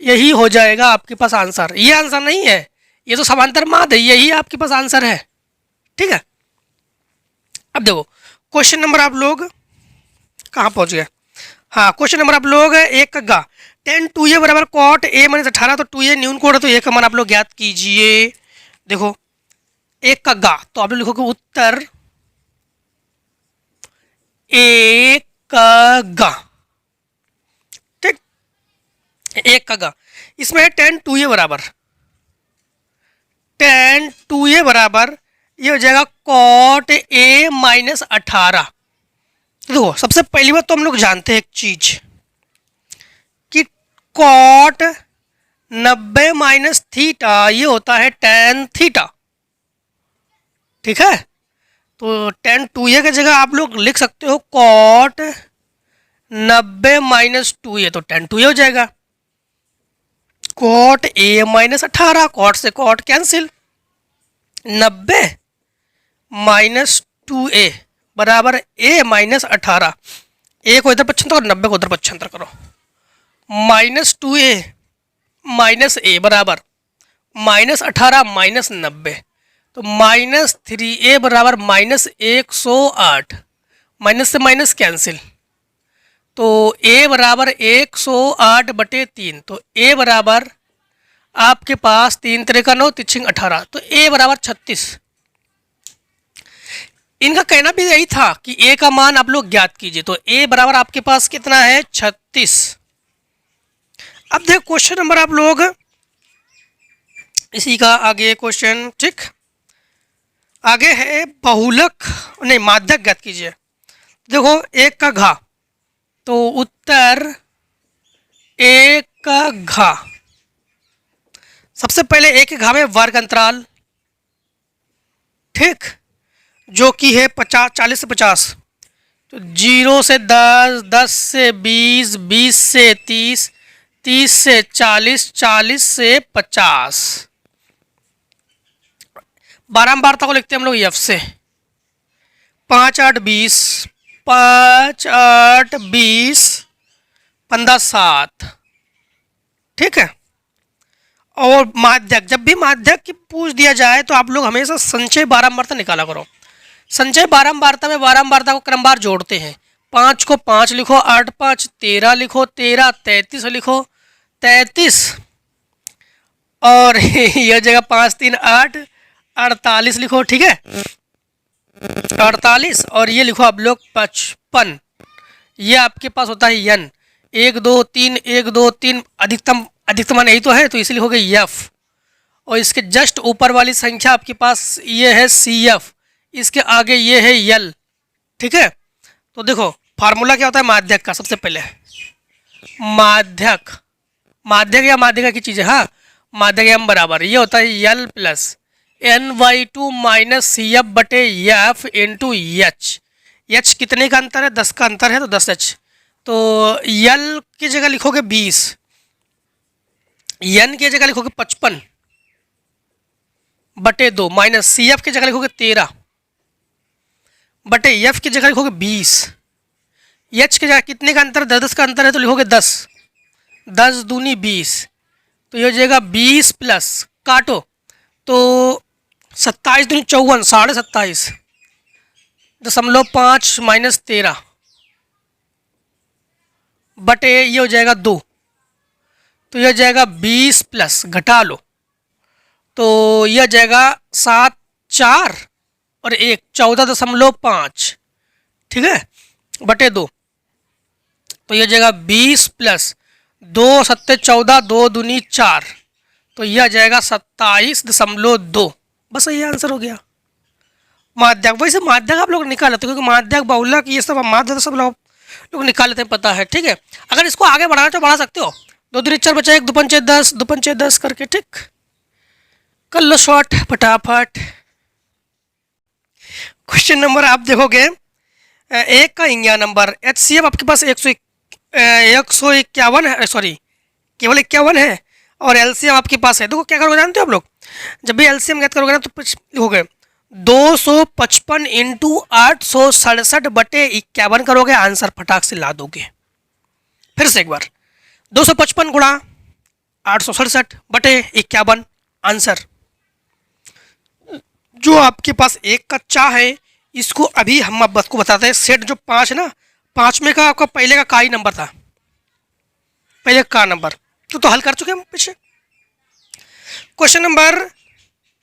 यही हो जाएगा आपके पास आंसर। ये आंसर नहीं है, ये तो समांतर माध्य है, यही आपके पास आंसर है, ठीक है। अब देखो क्वेश्चन नंबर आप लोग कहाँ पहुँच गए, हाँ क्वेश्चन नंबर आप लोग 1 का गा, tan 2a बराबर cot a माइनस 18, तो 2a न्यून कोड है, तो a का मान आप लोग ज्ञात कीजिए। देखो 1 का गा, तो आप लोग लिखोगे उत्तर 1 का गा, ठीक, 1 का गा, इसमें है tan 2a बराबर ये हो जाएगा cot a माइनस 18। देखो सबसे पहली बात तो हम लोग जानते हैं एक चीज कि कॉट 90 माइनस थीटा ये होता है tan थीटा, ठीक है, तो tan 2a की जगह आप लोग लिख सकते हो कॉट 90 माइनस 2a तो 10 2a हो जाएगा। कॉट ए माइनस 18, कॉट से कॉट कैंसिल। 90 माइनस 2a बराबर a माइनस 18। ए को इधर पक्षांतर करो, 90 को उधर पक्षांतर करो। माइनस 2a माइनस a बराबर माइनस 18 माइनस 90, तो माइनस 3a बराबर माइनस 108। माइनस से माइनस कैंसिल, तो a बराबर 108 बटे 3, तो a बराबर आपके पास 3 3 का 9 3 18, तो a बराबर 36। इनका कहना भी यही था कि a का मान आप लोग ज्ञात कीजिए, तो a बराबर आपके पास कितना है 36। अब देखो क्वेश्चन नंबर आप लोग इसी का आगे क्वेश्चन, ठीक आगे है बहुलक नहीं माध्यक ज्ञात कीजिए। देखो एक का घा, तो उत्तर एक का घा, सबसे पहले एक के घा में वर्ग अंतराल, ठीक, जो कि है 50 40 से 50, तो 0 से 10 10 से 20 20 से 30 30 से 40 40 से 50। बारंबारता को लिखते हैं हम लोग एफ से, 5 8 20 5 8 20 15 7, ठीक है। और माध्यक, जब भी माध्यक की पूछ दिया जाए तो आप लोग हमेशा संचय बारंबारता निकाला करो। संचय बारंबारता में बारंबारता को क्रमवार जोड़ते हैं। 5 को 5 लिखो, 8 5 13 लिखो, 13 33 लिखो 33, और यह जगह 5 3 8 48 लिखो, ठीक है 48, और ये लिखो आप लोग 55। ये आपके पास होता है यन, 1 2 3 1 2 3, अधिकतम मान यही तो है, तो इसलिए हो गई एफ। और इसके जस्ट ऊपर वाली संख्या आपके पास ये है सी एफ, इसके आगे ये है यल, ठीक है। तो देखो फार्मूला क्या होता है माध्यक का, सबसे पहले माध्यक, माध्यक या माध्यिका की चीज़ है, हाँ, माध्यक एम बराबर ये होता है यल plus NY2 minus C F बटे एफ इंटू एच। एच कितने का अंतर है, 10 का अंतर है, तो 10H। तो यल की जगह लिखोगे 20, एन की जगह लिखोगे 55 बटे 2, माइनस सी एफ की जगह लिखोगे 13 बटे एफ की जगह लिखोगे 20। एच की जगह कितने का अंतर, 10 का अंतर है, तो लिखोगे 10 10 दूनी 20, तो ये हो जाएगा 20 प्लस काटो, तो 27 दूनी 54 27.5 .5 माइनस 13 बटे ये हो जाएगा 2, तो यह जाएगा 20 प्लस घटा लो, तो यह जाएगा 7 4 और 1 14.5, ठीक है बटे 2, तो यह जाएगा 20 प्लस 2 7 14 2 दूनी 4, तो यह जाएगा 27.2। बस ये आंसर हो गया माध्यक। वैसे माध्यक आप लोग निकाल लेते, क्योंकि माध्यक बहुलक ये सब माध्यक सब लोग निकाल लेते हैं, पता है, ठीक है। अगर इसको आगे बढ़ाना तो बढ़ा सकते हो, 2 दूनी 4 बचा 1 2 5 10 2 5 10 करके, ठीक कर लो शॉर्ट फटाफट। क्वेश्चन नंबर आप देखोगे एक का इंडिया नंबर HCF आपके पास 151 है, सॉरी केवल 51 है, और LCM आपके पास है। देखो क्या करोगे जानते हो आप लोग, जब भी LCM ज्ञात करोगे ना तो लिखोगे 255 इंटू 867 बटे 51 करोगे, आंसर फटाक से ला दोगे। फिर से एक बार 255 गुणा 867 बटे 51, आंसर। जो आपके पास एक का चा है, इसको अभी हम आपको बताते हैं। सेट जो 5 है ना, 5 में का आपका पहले का ही नंबर था, पहले का नंबर तो हल कर चुके हम पीछे। क्वेश्चन नंबर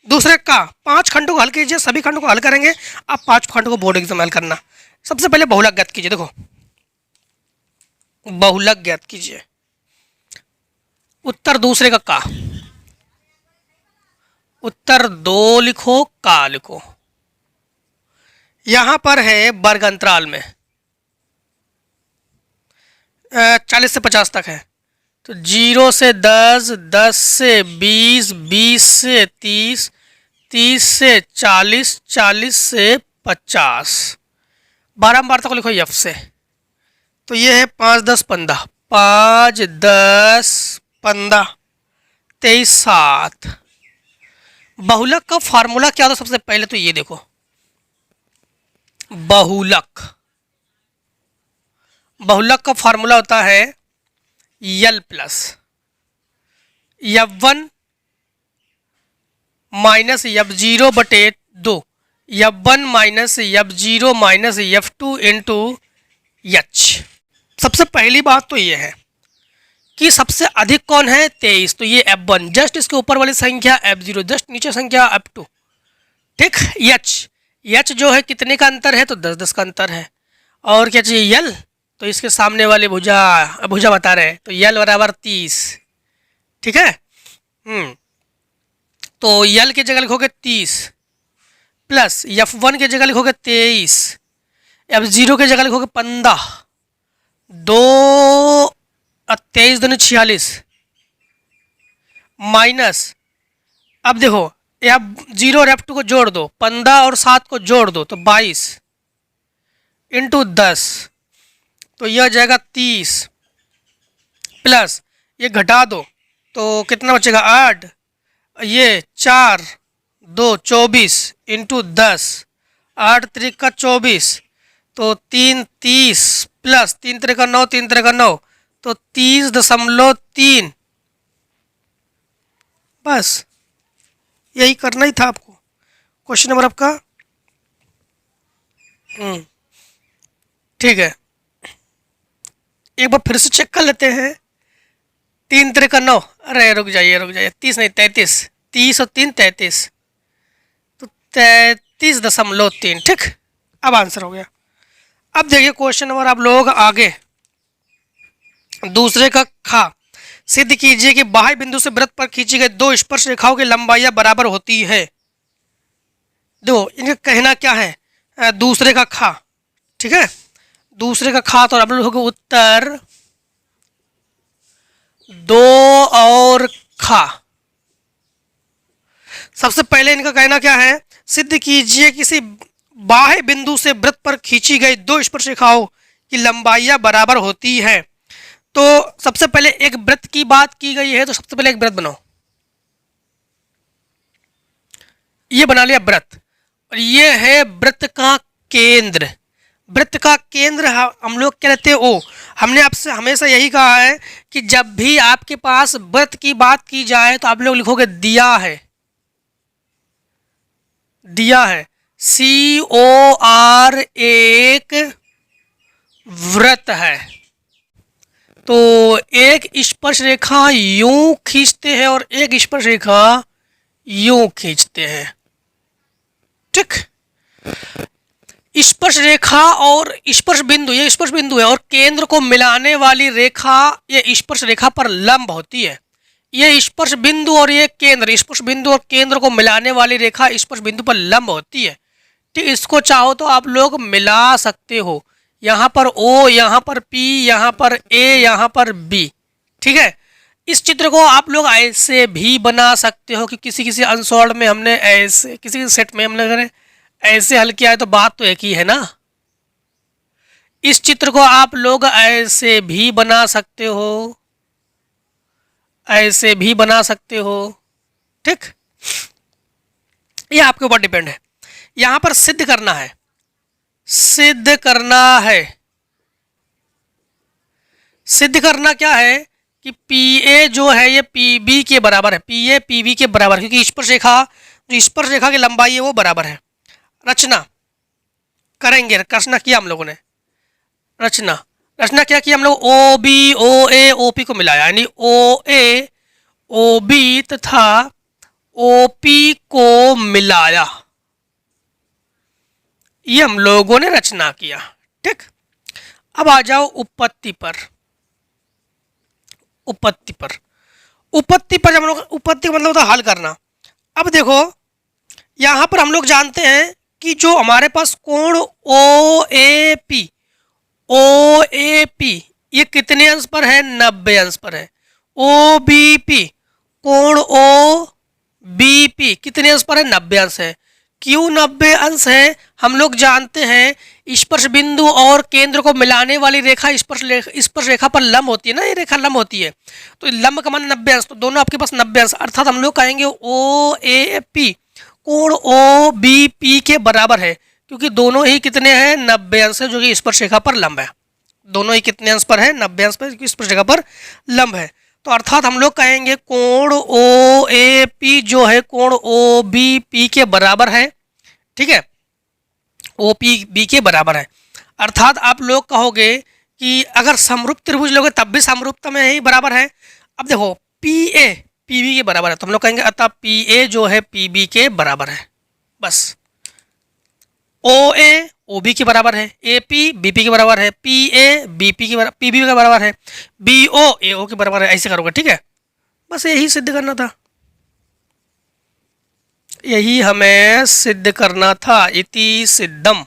दूसरे का 5 खंडों को हल कीजिए, सभी खंडों को हल करेंगे। आप 5 खंडों को बोर्ड एग्जाम हल करना। सबसे पहले बहुलक ज्ञात कीजिए, देखो बहुलक ज्ञात कीजिए। उत्तर दूसरे का उत्तर 2 लिखो, का लिखो। यहां पर है वर्ग अंतराल में 40 से 50 तक है, तो 0 से 10 10 से 20 20 से 30 30 से 40 40 से 50। बारंबारता को लिखो एफ से, तो ये है 5 10 15, 5 10 15 23 7। बहुलक का फार्मूला क्या होता है? सबसे पहले तो ये देखो, बहुलक बहुलक का फार्मूला होता है यल प्लस F1 माइनस F0 बटे 2, F1 minus F0 minus F2 into H. सबसे पहली बात तो ये है कि सबसे अधिक कौन है? 23, तो ये F1, जस्ट इसके ऊपर वाली संख्या F0, जस्ट नीचे संख्या F2, ठीक। एच जो है कितने का अंतर है? तो 10 10 का अंतर है। और क्या चाहिए? यल, तो इसके सामने वाले भुजा भुजा बता रहे हैं, तो यल बराबर 30, ठीक है। तो यल की जगह लिखोगे 30 प्लस F1 की जगह लिखोगे 23, F0 की जगह लिखोगे 15, 2 23 दूनी 46 माइनस, अब देखो F0 और F2 को जोड़ दो, 15 और 7 को जोड़ दो तो 22 इंटू 10, तो यह हो जाएगा 30 प्लस ये घटा दो तो कितना बचेगा? 8, ये 4 2 24 इंटू 10, 8 त्रिका 24, तो 3 30 प्लस 3 त्रिका 9, 3 त्रिका 9, तो 30.3। बस यही करना ही था आपको। क्वेश्चन नंबर आपका ठीक है, एक बार फिर से चेक कर लेते हैं। 3 त्रिका 9, अरे रुक जाइए, 30 नहीं 33, 30 और 3 33, तो 33.3, ठीक। अब आंसर हो गया। अब देखिए क्वेश्चन नंबर आप लोग आगे, दूसरे का खा, सिद्ध कीजिए कि बाह्य बिंदु से वृत्त पर खींची गई दो स्पर्श रेखाओं की लंबाइयां बराबर होती है। दो इनका कहना क्या है? दूसरे का खा, ठीक है। दूसरे का खा, तो आप लोग उत्तर 2 और खा। सबसे पहले इनका कहना क्या है? सिद्ध कीजिए किसी बाह्य बिंदु से वृत्त पर खींची गई दो स्पर्श रेखाओं की लंबाइयां बराबर होती है। तो सबसे पहले एक वृत्त की बात की गई है, तो सबसे पहले एक वृत्त बनाओ। ये बना लिया वृत्त, और ये है वृत्त का केंद्र। वृत्त का केंद्र हम लोग क्या रहते हैं? ओ। हमने आपसे हमेशा यही कहा है कि जब भी आपके पास वृत्त की बात की जाए तो आप लोग लिखोगे दिया है, दिया है, COR एक वृत्त है। तो एक स्पर्श रेखा यूं खींचते हैं और एक स्पर्श रेखा यूं खींचते हैं, ठीक। स्पर्श रेखा और स्पर्श बिंदु, ये स्पर्श बिंदु है, और केंद्र को मिलाने वाली रेखा ये स्पर्श रेखा पर लंब होती है। ये स्पर्श बिंदु और ये केंद्र, स्पर्श बिंदु और केंद्र को मिलाने वाली रेखा स्पर्श बिंदु पर लंब होती है, ठीक। इसको चाहो तो आप लोग मिला सकते हो, यहाँ पर O, यहाँ पर P, यहाँ पर A, यहाँ पर B, ठीक है। इस चित्र को आप लोग ऐसे भी बना सकते हो कि किसी किसी अनसॉल्व में हमने ऐसे, किसी किसी सेट में हमने ऐसे हल किया है, तो बात तो एक ही है ना। इस चित्र को आप लोग ऐसे भी बना सकते हो, ऐसे भी बना सकते हो, ठीक। ये आपके ऊपर डिपेंड है। यहां पर सिद्ध करना है, सिद्ध करना है। सिद्ध करना क्या है कि PA जो है ये PB के बराबर है, PA PB के बराबर, क्योंकि स्पर्श रेखा, जो स्पर्श रेखा की लंबाई है वो बराबर है। रचना करेंगे, रचना किया हम लोगों ने, रचना क्या किया हम लोग? OB OA OP को मिलाया, यानी OA OB तथा OP को मिलाया, ये हम लोगों ने रचना किया, ठीक। अब आ जाओ उपपत्ति पर। उपपत्ति पर हम लोग, उपपत्ति का मतलब होता है हल करना। अब देखो यहां पर हम लोग जानते हैं कि जो हमारे पास कोण OAP ये कितने अंश पर है? 90 अंश पर है। OBP कोण OBP कितने अंश पर है? 90 अंश है। क्यू 90 अंश है। हम लोग जानते हैं स्पर्श बिंदु और केंद्र को मिलाने वाली रेखा स्पर्श रेखा पर लंब होती है ना, ये रेखा लंब होती है। तो लंब का मान 90 अंश, तो दोनों आपके पास 90 अंश, अर्थात हम लोग कहेंगे ओ ए पी कोण ओ बी पी के बराबर है, क्योंकि दोनों ही कितने हैं 90 अंश है, जो कि स्पर्श रेखा पर लंब है। दोनों ही कितने अंश पर है 90 अंश पर, क्योंकि स्पर्श रेखा पर लंब है। तो अर्थात हम लोग कहेंगे कोण ओ ए पी जो है कोण ओ बी पी के बराबर है। ठीक है, ओ पी बी के बराबर है। अर्थात आप लोग कहोगे कि अगर समरूप त्रिभुज लोगे तब भी समरूपता में ही बराबर है। अब देखो पी ए पी बी के बराबर है, तो हम लोग कहेंगे अतः पी ए जो है पी बी के बराबर है। बस ओ ए ओ बी के बराबर है, ए पी बी पी के बराबर है, पी ए बी पी के बराबर पी बी के बराबर है, बी ओ ए ओ के बराबर है। ऐसे करोगे, ठीक है। बस यही सिद्ध करना था, यही हमें सिद्ध करना था। इति सिद्धम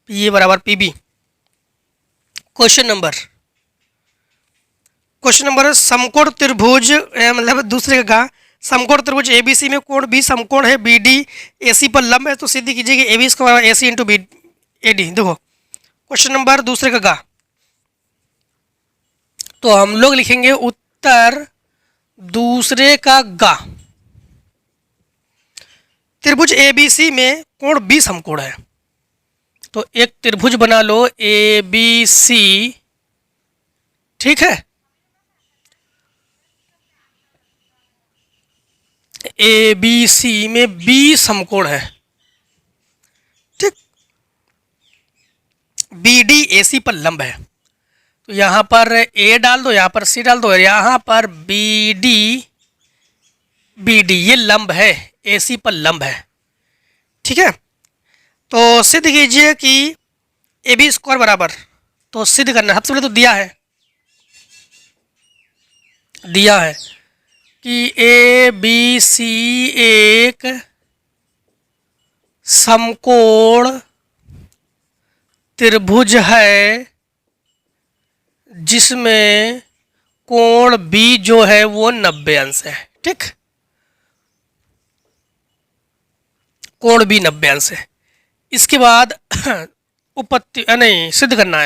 पी ए बराबर पी बी। क्वेश्चन नंबर समकोण त्रिभुज मतलब दूसरे का समकोण त्रिभुज एबीसी में कोण बी समकोण है, बी डी ए सी पर लंब है, तो सिद्ध कीजिए कि A B square A C into B A D. देखो क्वेश्चन नंबर दूसरे का तो हम लोग लिखेंगे उत्तर दूसरे का गा। त्रिभुज एबीसी में कोण बी समकोण है, तो एक त्रिभुज बना लो ए बी सी। ठीक है, ए बी सी में बी समकोण है। ठीक, बी डी ए सी पर लंब है, तो यहां पर ए डाल दो, यहां पर सी डाल दो, यहां पर बी डी ये लंब है, ए सी पर लंब है। ठीक है, तो सिद्ध कीजिए कि ए बी स्क्वायर बराबर, तो सिद्ध करना सबसे पहले तो दिया है कि ए बी सी एक समकोण त्रिभुज है जिसमें कोण बी जो है वो 90 अंश है। ठीक, कोण बी 90 अंश है। इसके बाद उपपत्ति नहीं सिद्ध करना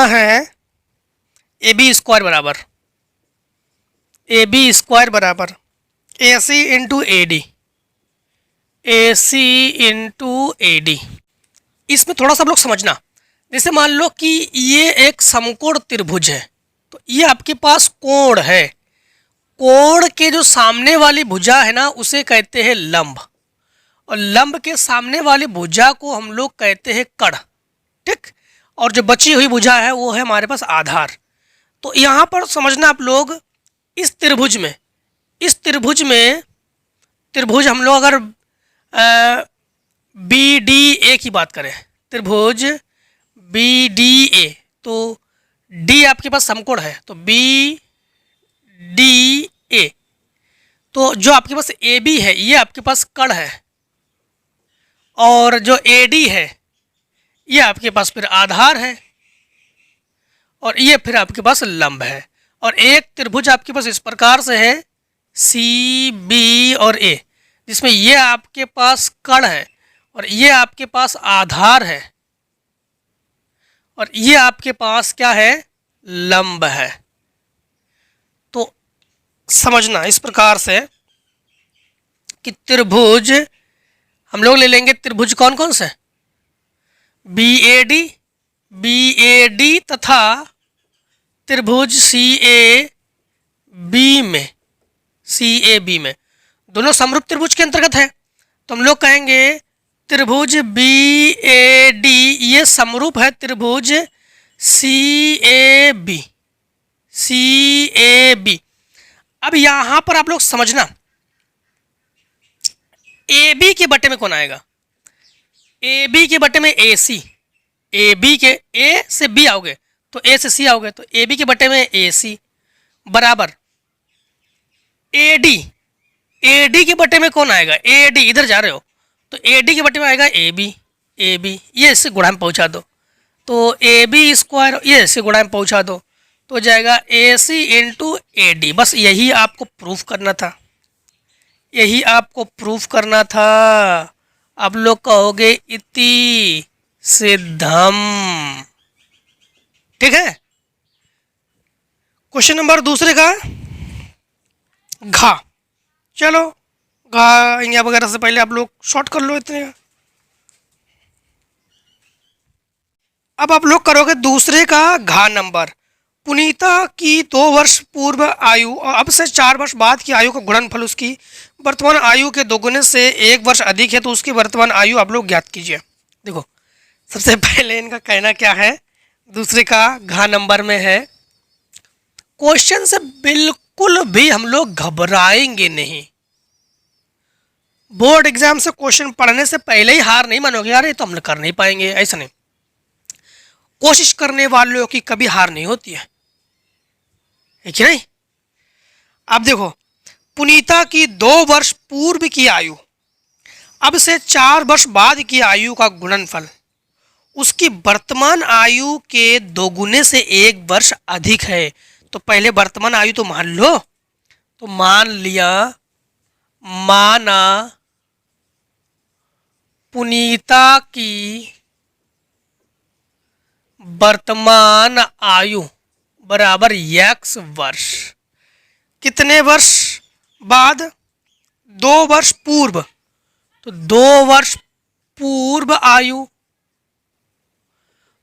है ए बी स्क्वायर बराबर ए सी इंटू ए डी। इसमें थोड़ा सा आप लोग समझना, जैसे मान लो कि ये एक समकोण त्रिभुज है, तो ये आपके पास कोण है, कोण के जो सामने वाली भुजा है ना उसे कहते हैं लंब, और लंब के सामने वाली भुजा को हम लोग कहते हैं कड़। ठीक, और जो बची हुई भुजा है वो है हमारे पास आधार। तो यहाँ पर समझना आप लोग, इस त्रिभुज में हम लोग अगर बी डी ए की बात करें, त्रिभुज बी डी ए, तो डी आपके पास समकोण है, तो बी डी ए, तो जो आपके पास ए बी है ये आपके पास कड़ है, और जो ए डी है ये आपके पास फिर आधार है, और ये फिर आपके पास लंब है। और एक त्रिभुज आपके पास इस प्रकार से है सी बी और ए, जिसमें ये आपके पास कड़ है और ये आपके पास आधार है, और ये आपके पास क्या है लंब है। तो समझना इस प्रकार से कि त्रिभुज हम लोग ले लेंगे, त्रिभुज कौन कौन से बी ए डी तथा त्रिभुज सी ए बी में दोनों समरूप त्रिभुज के अंतर्गत है। तो हम लोग कहेंगे त्रिभुज बी ए डी ये समरूप है त्रिभुज सी ए बी। अब यहां पर आप लोग समझना, ए बी के बटे में कौन आएगा, ए बी के बटे में ए सी, ए बी के ए से बी आओगे तो ए से सी आओगे, तो ए बी के बटे में ए सी बराबर ए डी के बटे में कौन आएगा, ए डी इधर जा रहे हो तो ए डी के बटे में आएगा ए बी, ये इससे गुणा में पहुंचा दो, तो ए बी स्क्वायर ये इससे गुणा में पहुंचा दो, तो तो हो जाएगा ए सी इंटू ए डी। बस यही आपको प्रूफ करना था, यही आपको प्रूफ करना था। आप लोग कहोगे इति सिद्धम। ठीक है। क्वेश्चन नंबर दूसरे का घा। चलो घा इंगिया वगैरह से पहले आप लोग शॉर्ट कर लो इतने का। अब आप लोग करोगे दूसरे का घा नंबर। पुनीता की 2 वर्ष पूर्व आयु और अब से 4 वर्ष बाद की आयु का गुणनफल उसकी वर्तमान आयु के दोगुने से 1 वर्ष अधिक है, तो उसकी वर्तमान आयु आप लोग ज्ञात कीजिए। देखो सबसे पहले इनका कहना क्या है, दूसरे का घा नंबर में है। क्वेश्चन से बिल्कुल भी हम लोग घबराएंगे नहीं। बोर्ड एग्जाम से क्वेश्चन पढ़ने से पहले ही हार नहीं मानोगे, यार ये तो हम कर नहीं पाएंगे, ऐसा नहीं। कोशिश करने वालों की कभी हार नहीं होती है कि नहीं। अब देखो पुनीता की 2 वर्ष पूर्व की आयु अब से 4 वर्ष बाद की आयु का गुणनफल उसकी वर्तमान आयु के दोगुने से 1 वर्ष अधिक है। तो पहले वर्तमान आयु तो मान लो, तो मान लिया, माना पुनीता की वर्तमान आयु बराबर x वर्ष। कितने वर्ष बाद? 2 वर्ष पूर्व। तो 2 वर्ष पूर्व आयु,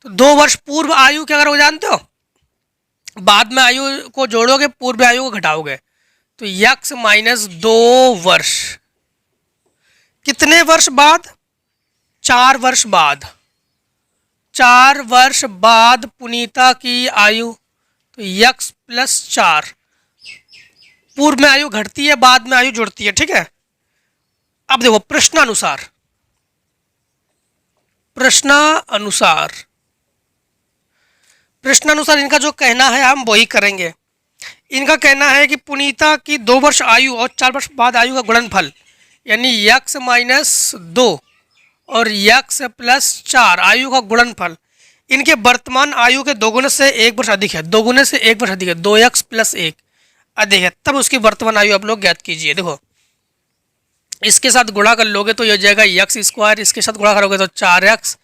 तो 2 वर्ष पूर्व आयु क्या करोगे जानते हो? बाद में आयु को जोड़ोगे, पूर्व आयु को घटाओगे, तो x माइनस 2 वर्ष। कितने वर्ष बाद? 4 वर्ष बाद। 4 वर्ष बाद पुनीता की आयु, तो x प्लस 4। पूर्व में आयु घटती है, बाद में आयु जुड़ती है। ठीक है। अब देखो प्रश्नानुसार, प्रश्नानुसार इनका जो कहना है हम वही करेंगे। इनका कहना है कि पुनीता की 2 वर्ष आयु और 4 वर्ष बाद आयु का गुणनफल यानी x माइनस 2 और x प्लस 4 आयु का गुणनफल इनके वर्तमान आयु के दोगुने से 1 वर्ष अधिक है। दोगुने से 1 वर्ष अधिक है, 2x प्लस 1 अधिक है, तब उसकी वर्तमान आयु आप लोग ज्ञात कीजिए। देखो इसके साथ गुणा कर लोगे तो यह हो जाएगा x स्क्वायर, इसके साथ गुणा करोगे तो 4x,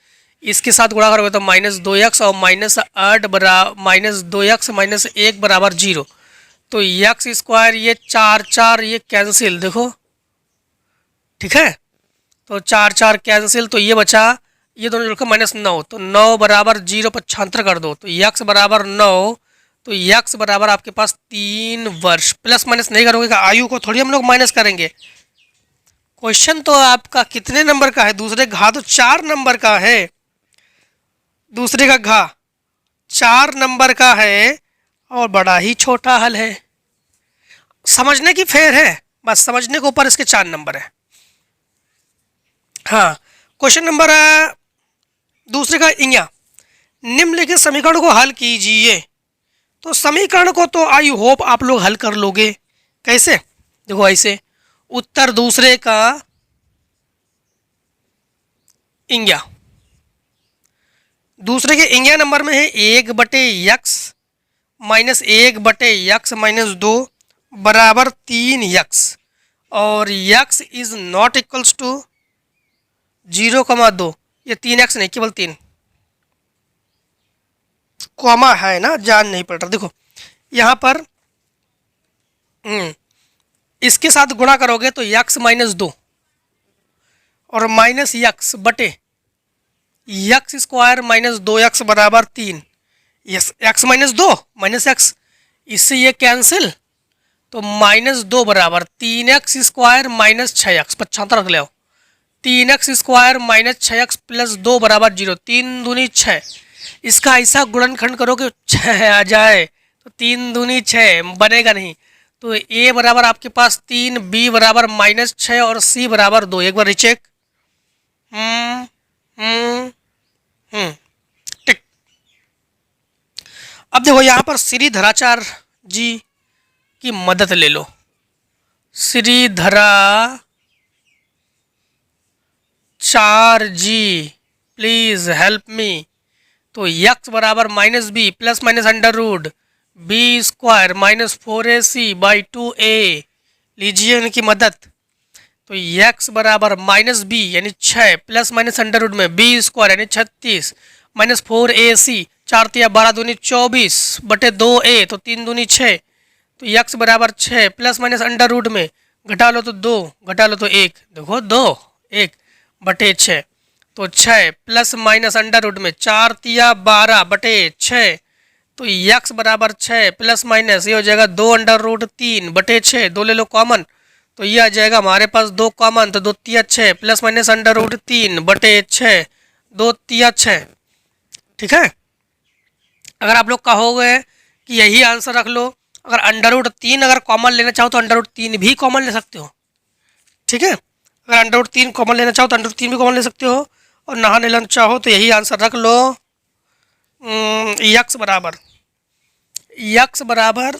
इसके साथ गुणा करोगे तो माइनस 2x और माइनस 8 बराबर माइनस 2x माइनस 1 बराबर 0। तो x स्क्वायर ये 4 ये कैंसिल, देखो ठीक है, तो 4 कैंसिल, तो ये बचा, ये दोनों जोड़कर -9, तो 9 बराबर 0 पक्षांतर कर दो, तो x बराबर 9, तो x बराबर आपके पास 3 वर्ष। प्लस माइनस नहीं करोगे, आयु को थोड़ी हम लोग माइनस करेंगे। क्वेश्चन तो आपका कितने नंबर का है? दूसरे घा तो 4 नंबर का है, दूसरे का घा 4 नंबर का है और बड़ा ही छोटा हल है। समझने की फेर है, बस समझने के ऊपर इसके 4 नंबर है। हाँ, क्वेश्चन नंबर दूसरे का इंगिया, निम्नलिखित समीकरण को हल कीजिए। तो समीकरण को तो आई होप आप लोग हल कर लोगे। कैसे? देखो ऐसे, उत्तर दूसरे का इंगिया, दूसरे के इंगिया नंबर में है 1/x माइनस 1/x माइनस 2 बराबर 3x और x is not equals to 0,2। ये 3x नहीं, केवल 3 कॉमा है ना, जान नहीं पड़ रहा। देखो यहाँ पर इसके साथ गुणा करोगे तो x माइनस 2 और माइनस x बटे x स्क्वायर माइनस 2x बराबर 3। x माइनस 2 माइनस x, इससे ये कैंसिल, तो -2 बराबर 3x स्क्वायर माइनस 6x, पक्षांतर रख ले, 3x square minus 6x plus 2 बराबर 0। 3 दूनी 6, इसका ऐसा गुणनखंड करो कि 6 आ जाए, तो 3 दूनी 6 बनेगा नहीं। तो a बराबर आपके पास 3, b बराबर -6 और c बराबर 2। एक बार रिचेक। ठीक। अब देखो यहाँ पर श्रीधराचार्य जी की मदद ले लो। Shridharacharya ji please help me. तो x बराबर -b plus minus under root B square minus 4ac/2a लीजिए इनकी मदद। तो x बराबर माइनस बी यानी 6 प्लस माइनस अंडर रूट में बी स्क्वायर यानी 36 माइनस 4ac 4 तिया 12 दूनी 24 बटे 2a तो 3 दूनी 6 तो x बराबर 6 प्लस माइनस अंडर रूट में घटा लो तो 2 घटा लो तो 1 देखो 2 1 बटे 6 तो 6 प्लस माइनस अंडर रूट में 4 तिया 12 बटे 6 तो x बराबर 6 प्लस माइनस ये हो जाएगा 2 अंडर रूट 3 बटे 6 2 ले लो कॉमन तो ये आ जाएगा हमारे पास 2 कॉमन तो 2 तिया 6 प्लस माइनस अंडर रूट 3 बटे 6 2 तिया 6। ठीक है, अगर आप लोग कहोगे कि यही आंसर रख लो, अगर अंडर रूट 3 अगर कॉमन लेना चाहो तो अंडर रूट 3 भी कॉमन ले सकते हो। ठीक है, अगर अंडर रूट 3 कॉमन लेना चाहो तो अंडर रूट 3 भी कॉमन ले सकते हो और नहा लेना चाहो तो यही आंसर रख लो। यक्स बराबर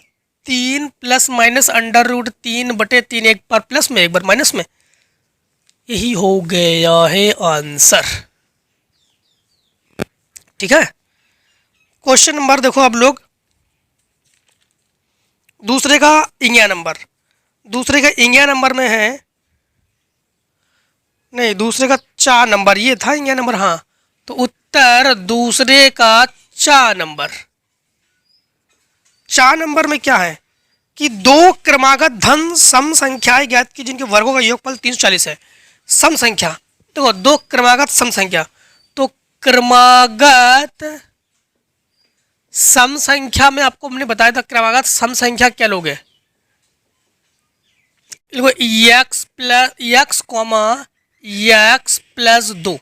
3 प्लस माइनस अंडर रूट 3 बटे 3 एक बार प्लस में एक बार माइनस में, यही हो गया है आंसर। ठीक है, क्वेश्चन नंबर देखो आप लोग दूसरे का इंगिया नंबर में है, नहीं दूसरे का 4 नंबर ये था इंगिया नंबर। हाँ, तो उत्तर दूसरे का 4 नंबर में क्या है कि दो क्रमागत धन सम संख्याएं ज्ञात की जिनके वर्गों का योगफल 340 है। सम संख्या देखो, दो क्रमागत सम संख्या, तो क्रमागत सम संख्या में आपको हमने बताया था क्रमागत सम संख्या क्या लोगे, देखो x प्लस 2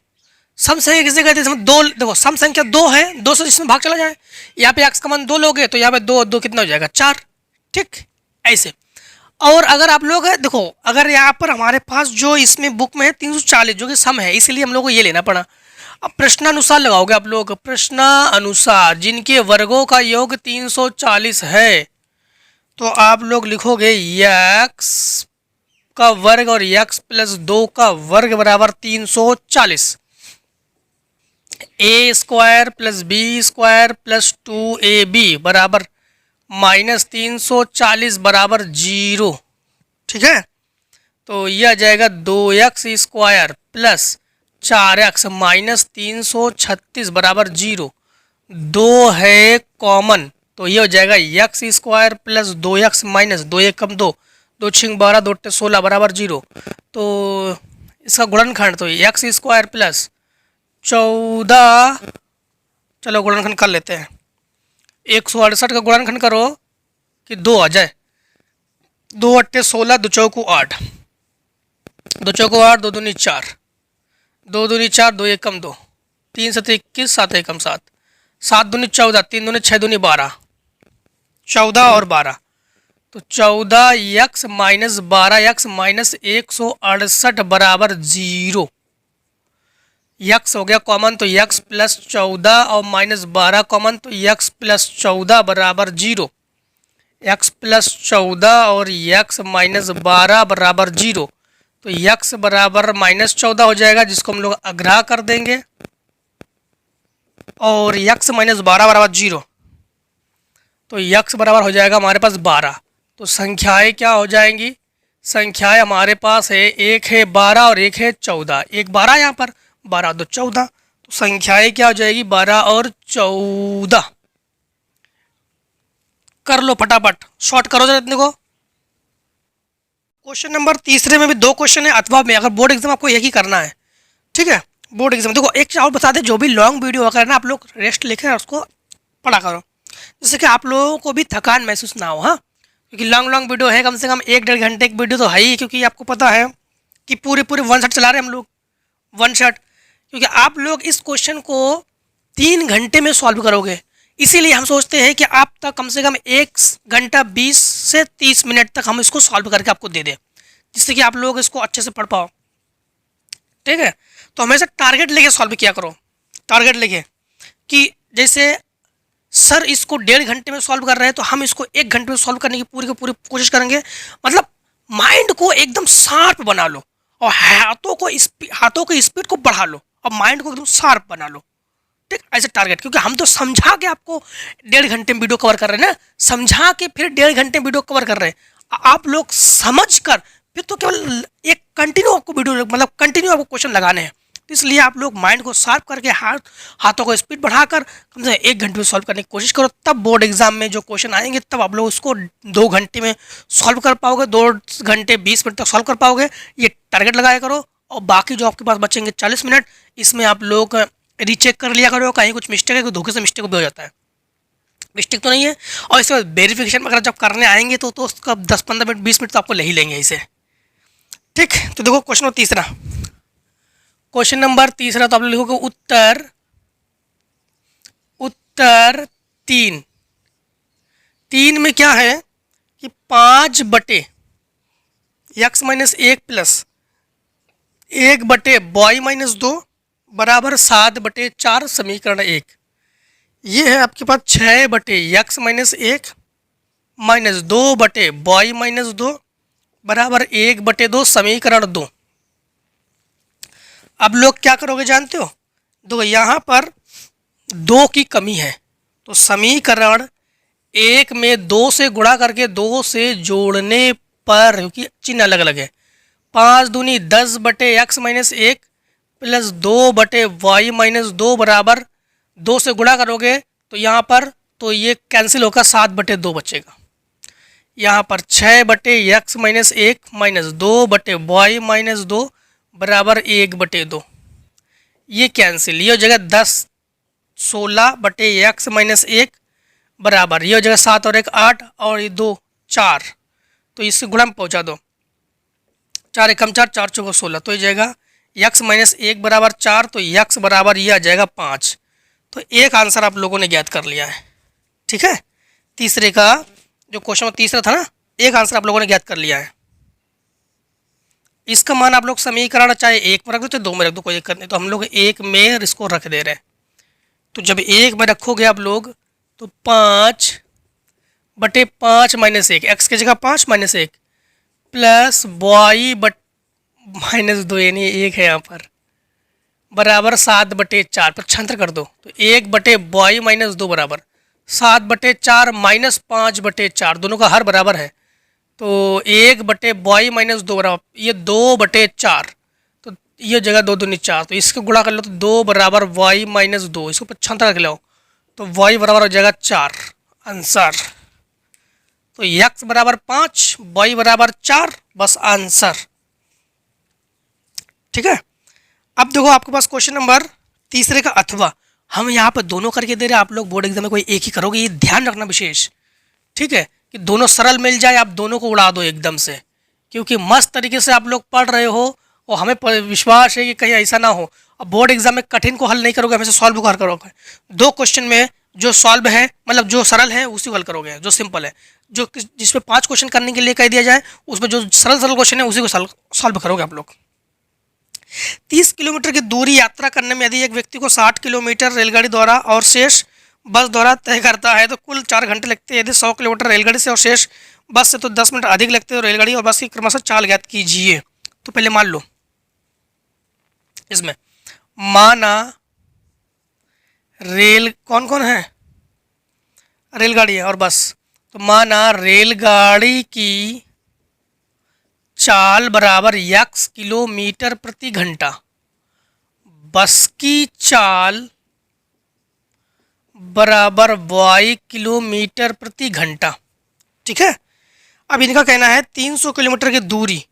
सम संख्या किसे कहते हैं, दो देखो सम संख्या 2 है, 2 से जिसमें भाग चला जाए, यहाँ पे x का मान 2 लोगे तो यहाँ पे 2 2 कितना हो जाएगा 4। ठीक, ऐसे। और अगर आप लोग देखो, अगर यहाँ पर हमारे पास जो इसमें बुक में है 340 जो कि सम है, इसलिए हम लोग को ये लेना पड़ा। अब प्रश्नानुसार लगाओगे आप लोग, प्रश्नानुसार जिनके वर्गों का योग 340 है तो आप लोग लिखोगे x का वर्ग और x प्लस 2 का वर्ग बराबर 340, A square plus B square plus 2ab बराबर माइनस 340 बराबर 0। ठीक है, तो यह आ जाएगा 2x square plus 4x minus 336 बराबर 0। 2 है कॉमन तो ये हो जाएगा x square plus 2x minus 2 एक कम 2 2 छिंग 12 2 टे 16 बराबर 0। तो इसका गुणनखंड तो x स्क्वायर प्लस 14, चलो गुणनखंड कर लेते हैं, 168 का गुणनखंड करो कि 2 आ जाए, 2 अट्टे 16 2 चौको 8 2 चौको 8 2 दूनी 4 2 दूनी 4 2 एकम 2 3 7 21 7 एकम 7 7 दूनी 14 3 दूनी 6 दूनी 12 14 और 12 तो 14x माइनस 12x माइनस 168 बराबर 0। x हो गया कॉमन तो x प्लस 14 और माइनस 12 कॉमन तो x प्लस 14 बराबर 0। x प्लस 14 और x माइनस 12 बराबर 0 तो x बराबर माइनस 14 हो जाएगा जिसको हम लोग अग्राह कर देंगे और x माइनस 12 बराबर 0 तो x बराबर हो जाएगा हमारे पास 12। तो संख्याएं क्या हो जाएंगी, संख्याएं हमारे पास है एक है 12 और एक है 14, एक 12 यहाँ पर 12 2 14 तो संख्याएं क्या हो जाएगी 12 और 14। कर लो फटाफट, शॉर्ट करो जरा इतने को। क्वेश्चन नंबर तीसरे में भी 2 क्वेश्चन है अथवा में, अगर बोर्ड एग्जाम आपको यही करना है। ठीक है, बोर्ड एग्जाम देखो एक और बता दें, जो भी लॉन्ग वीडियो होगा ना आप लोग रेस्ट लेकर उसको पढ़ा करो जिससे कि आप लोगों को भी थकान महसूस ना हो। हाँ, क्योंकि लॉन्ग वीडियो है, कम से कम 1-1.5 घंटे की वीडियो तो है ही, क्योंकि आपको पता है कि पूरे वन शॉट चला रहे हैं हम लोग, वन शॉट, क्योंकि आप लोग इस क्वेश्चन को 3 घंटे में सॉल्व करोगे, इसीलिए हम सोचते हैं कि आप तक कम से कम 1 घंटा 20 से 30 मिनट तक हम इसको सॉल्व करके आपको दे दें, जिससे कि आप लोग इसको अच्छे से पढ़ पाओ। ठीक है, तो हमेशा टारगेट लेके सॉल्व किया करो, टारगेट लेके कि जैसे सर इसको 1.5 घंटे में सॉल्व कर रहे हैं तो हम इसको 1 घंटे में सॉल्व करने की पूरी कोशिश करेंगे। मतलब माइंड को एकदम शार्प बना लो और हाथों की स्पीड को बढ़ा लो और माइंड को एकदम शार्प बना लो। ठीक, ऐसे टारगेट, क्योंकि हम तो समझा के आपको 1.5 घंटे में वीडियो कवर कर रहे हैं ना, समझा के फिर 1.5 घंटे में वीडियो कवर कर रहे हैं। आप लोग समझ कर फिर तो केवल एक कंटिन्यू आपको वीडियो, मतलब कंटिन्यू आपको क्वेश्चन लगाने हैं। तो इसलिए आप लोग माइंड को शार्प करके हाथों को स्पीड बढ़ाकर कम से कम 1 घंटे में सॉल्व करने की कोशिश करो, तब बोर्ड एग्जाम में जो क्वेश्चन आएंगे तब आप लोग उसको 2 घंटे में सॉल्व कर पाओगे, 2 घंटे 20 मिनट तक सॉल्व कर पाओगे। ये टारगेट लगाया करो। और बाकी जो आपके पास बचेंगे 40 मिनट, इसमें आप लोग रीचेक कर लिया करो, कहीं कुछ मिस्टेक है, कोई धोखे से मिस्टेक भी हो जाता है, मिस्टेक तो नहीं है। और इसके बाद वेरिफिकेशन वगैरह जब करने आएंगे तो उसका 10-15 मिनट 20 मिनट तो आपको ले ही लेंगे इसे। ठीक, तो देखो क्वेश्चन नंबर तीसरा, क्वेश्चन नंबर तीसरा तो आप लोग लिखोगे उत्तर, उत्तर 3 में क्या है कि 5/(x-1 प्लस 1/(y-2) बराबर 7/4 समीकरण 1। ये है आपके पास 6/(x-1 माइनस 2/(y-2) बराबर 1/2 समीकरण 2। अब लोग क्या करोगे जानते हो, देखो यहाँ पर 2 की कमी है, तो समीकरण 1 में 2 से गुणा करके 2 से जोड़ने पर, क्योंकि चिन्ह अलग अलग है, 5 दूनी 10/(x-1 प्लस 2/(y-2) बराबर 2 से गुणा करोगे तो यहाँ पर तो ये कैंसिल होकर 7/2 बचेगा। यहाँ पर 6/(x-1 माइनस 2/(y-2) बराबर 1/2, ये कैंसिल, ये हो जाएगा 10 16/(x-1 बराबर, ये हो जाएगा 7 और 1 8 और ये 2 4, तो इससे गुणा में पहुँचा दो, 4 एकम 4 4 चौको 16, तो ये जाएगा x-1 बराबर 4, तो x बराबर ये आ जाएगा 5। तो एक आंसर आप लोगों ने ज्ञात कर लिया है। ठीक है, तीसरे का जो क्वेश्चन तीसरा था ना, एक आंसर आप लोगों ने ज्ञात कर लिया है। इसका मान आप लोग समीकरण चाहे 1 में रख दो चाहे 2 में रख दो, कोई दिक्कत नहीं, तो हम लोग 1 में इसको रख दे रहे हैं। तो जब 1 में रखोगे आप लोग तो 5/5 माइनस 1, एक्स की जगह 5 माइनस 1 प्लस y-2 यानी 1 है यहाँ पर बराबर 7/4 पर छंत्र कर दो, तो 1/y-2 बराबर 7/4 माइनस 5/4, दोनों का हर बराबर है, तो 1/y-2 बराबर ये 2/4, तो ये जगह 2 दूनी 4, तो इसको गुणा कर लो तो 2 बराबर y-2, इसको 75 रख लो तो y बराबर हो जाएगा 4 आंसर। तो x बराबर 5 y बराबर 4 बस आंसर। ठीक है, अब देखो आपके पास क्वेश्चन नंबर तीसरे का अथवा, हम यहाँ पर दोनों करके दे रहे हैं, आप लोग बोर्ड एग्जाम में कोई एक ही करोगे, ये ध्यान रखना विशेष। ठीक है, कि दोनों सरल मिल जाए, आप दोनों को उड़ा दो एकदम से, क्योंकि मस्त तरीके से आप लोग पढ़ रहे हो और हमें विश्वास है कि कहीं ऐसा ना हो। अब बोर्ड एग्जाम में कठिन को हल नहीं करोगे, हमेशा सॉल्व कर करोगे। 2 क्वेश्चन में जो सॉल्व है, मतलब जो सरल है उसी को हल करोगे, जो सिंपल है, जो जिसमें 5 क्वेश्चन करने के लिए कह दिया जाए उसमें जो सरल सरल क्वेश्चन है उसी को सॉल्व करोगे आप लोग। 30 किलोमीटर की दूरी यात्रा करने में यदि एक व्यक्ति को 60 किलोमीटर रेलगाड़ी द्वारा और शेष बस द्वारा तय करता है तो कुल 4 घंटे लगते हैं। यदि 100 किलोमीटर रेलगाड़ी से और शेष बस से तो 10 मिनट अधिक लगते हैं। तो रेलगाड़ी और बस की क्रमशः चाल ज्ञात कीजिए। तो पहले मान लो इसमें, माना रेल कौन कौन है, रेलगाड़ी है और बस, तो माना रेलगाड़ी की चाल बराबर x किलोमीटर प्रति घंटा, बस की चाल बराबर y किलोमीटर प्रति घंटा। ठीक है, अब इनका कहना है 300 किलोमीटर की दूरी,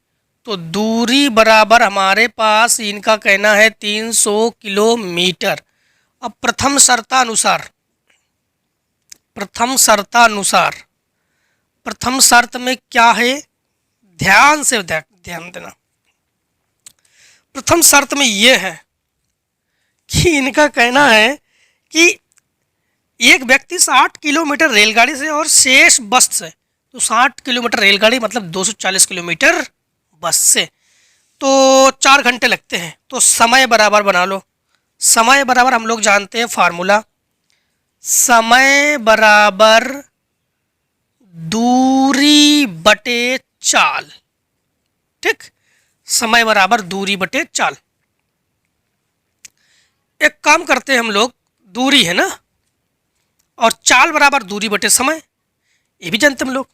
तो दूरी बराबर हमारे पास इनका कहना है 300 किलोमीटर। अब प्रथम शर्त में क्या है, ध्यान से ध्यान देना। प्रथम शर्त में यह है कि इनका कहना है कि एक व्यक्ति 60 किलोमीटर रेलगाड़ी से और शेष बस से, तो 60 किलोमीटर रेलगाड़ी मतलब 240 किलोमीटर बस से, तो 4 घंटे लगते हैं। तो समय बराबर बना लो, समय बराबर हम लोग जानते हैं फार्मूला, समय बराबर दूरी बटे चाल। ठीक, समय बराबर दूरी बटे चाल। एक काम करते हैं हम लोग, दूरी है ना, और चाल बराबर दूरी बटे समय, ये भी जानते हम लोग।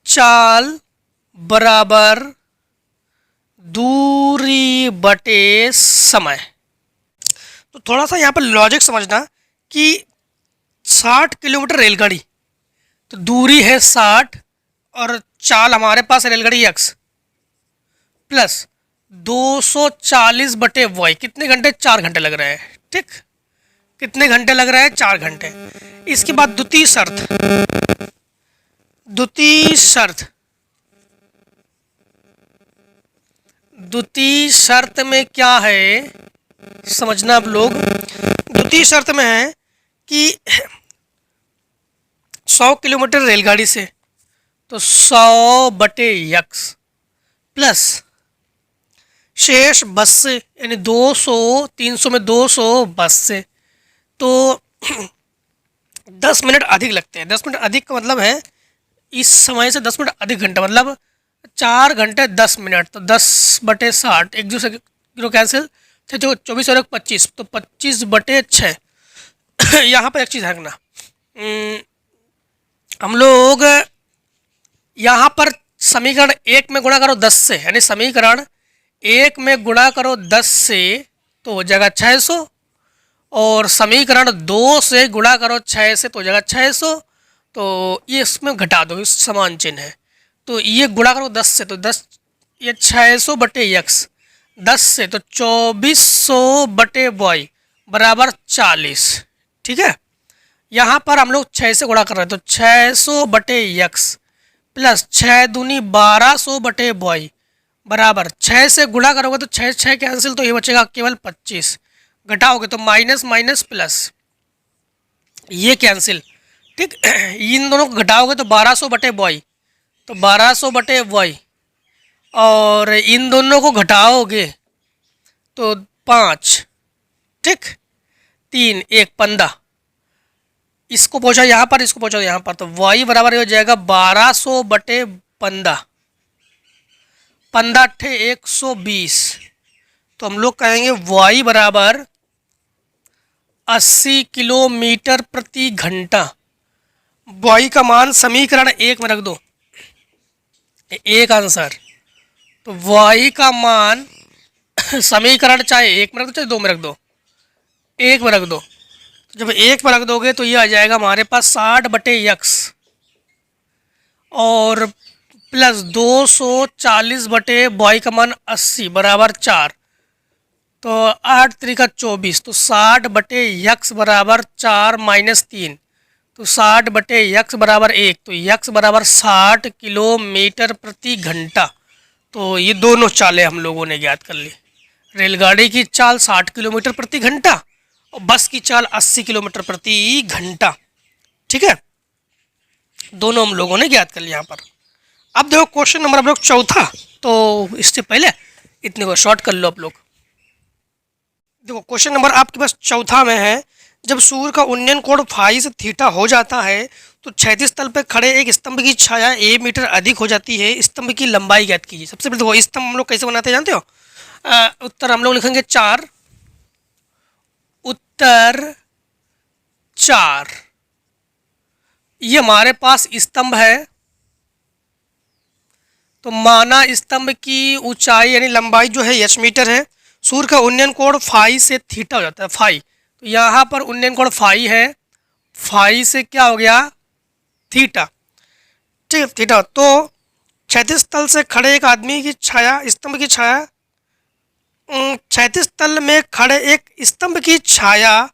चाल बराबर दूरी बटे समय। तो थोड़ा सा यहाँ पर लॉजिक समझना कि 60 किलोमीटर रेलगाड़ी, तो दूरी है 60 और चाल हमारे पास रेलगाड़ी x प्लस 240 बटे वाई, कितने घंटे? 4 घंटे लग रहे हैं। ठीक, कितने घंटे लग रहे हैं? 4 घंटे। इसके बाद द्वितीय शर्त, द्वितीय शर्त, द्वितीय शर्त में क्या है समझना आप लोग। द्वितीय शर्त में है कि 100 किलोमीटर रेलगाड़ी से, तो 100 बटे x प्लस शेष बस से, यानी 200, 300 में 200 बस से, तो 10 मिनट अधिक लगते हैं। 10 मिनट अधिक का मतलब है इस समय से 10 मिनट अधिक घंटा, मतलब 4 घंटे 10 मिनट, तो 10 बटे 60, एक जो किलो कैंसिल, 24 और 25, तो 25 बटे 6। यहाँ पर एक चीज़ रखना, हम लोग यहाँ पर समीकरण 1 में गुणा करो 10 से, यानी समीकरण 1 में गुणा करो 10 से तो हो जाएगा 600, और समीकरण 2 से गुणा करो 6 से तो हो जाएगा 600। तो ये इसमें घटा दो, इस समान चिन्ह है, तो ये गुणा करो 10 से, तो 10, ये 600 बटे x, 10 से तो 2400 बटे y बराबर 40। ठीक है, यहाँ पर हम लोग 6 से गुणा कर रहे हैं, तो 600 बटे x प्लस 6 दूनी 1200 बटे y बराबर 6 से गुणा करोगे तो 6 6 कैंसिल, तो ये बचेगा केवल 25, घटाओगे तो माइनस माइनस प्लस, ये कैंसिल। ठीक, इन दोनों को घटाओगे तो 1200 बटे y, तो 1200 बटे y, और इन दोनों को घटाओगे तो 5, ठीक, 3 1 15, इसको पहुँचा यहाँ पर, इसको पहुँचा यहाँ पर, तो y बराबर हो जाएगा 1200 बटे 15, 15 अट्ठे 120, तो हम लोग कहेंगे y बराबर 80 किलोमीटर प्रति घंटा। y का मान समीकरण 1 में रख दो, एक आंसर। तो y का मान समीकरण चाहे 1 में रख दो चाहे 2 में रख दो, 1 में रख दो। तो जब 1 में रख दोगे तो ये आ जाएगा हमारे पास 60 बटे x और प्लस 240 बटे y का मान 80 बराबर 4, तो 8 त्रिका 24, तो 60 बटे x बराबर 4 माइनस 3, तो 60 बटे x बराबर 1, तो x बराबर 60 किलोमीटर प्रति घंटा। तो ये दोनों चालें हम लोगों ने ज्ञात कर ली। रेलगाड़ी की चाल 60 किलोमीटर प्रति घंटा और बस की चाल 80 किलोमीटर प्रति घंटा। ठीक है, दोनों हम लोगों ने ज्ञात कर लिया यहाँ पर। अब देखो क्वेश्चन नंबर आप लोग चौथा, तो इससे पहले इतने को शॉर्ट कर लो आप लोग। देखो क्वेश्चन नंबर आपके पास चौथा में है, जब सूर्य का उन्नयन कोण फाई से थीटा हो जाता है तो क्षैतिज तल पर खड़े एक स्तंभ की छाया a मीटर अधिक हो जाती है, स्तंभ की लंबाई ज्ञात कीजिए। सबसे पहले देखो स्तंभ हम लोग कैसे बनाते हैं जानते हो? उत्तर हम लोग लिखेंगे 4, उत्तर 4, ये हमारे पास स्तंभ है, तो माना स्तंभ की ऊंचाई यानी लंबाई जो है h मीटर है, सूर्य का उन्नयन कोण फाई से थीटा हो जाता है, फाई, तो यहाँ पर उन्नयन कोण फाई है, फाई से क्या हो गया थीटा, ठीक है थीटा। तो क्षैतिज तल से खड़े एक आदमी की छाया, स्तंभ की छाया, क्षैतिज तल में खड़े एक स्तंभ की छाया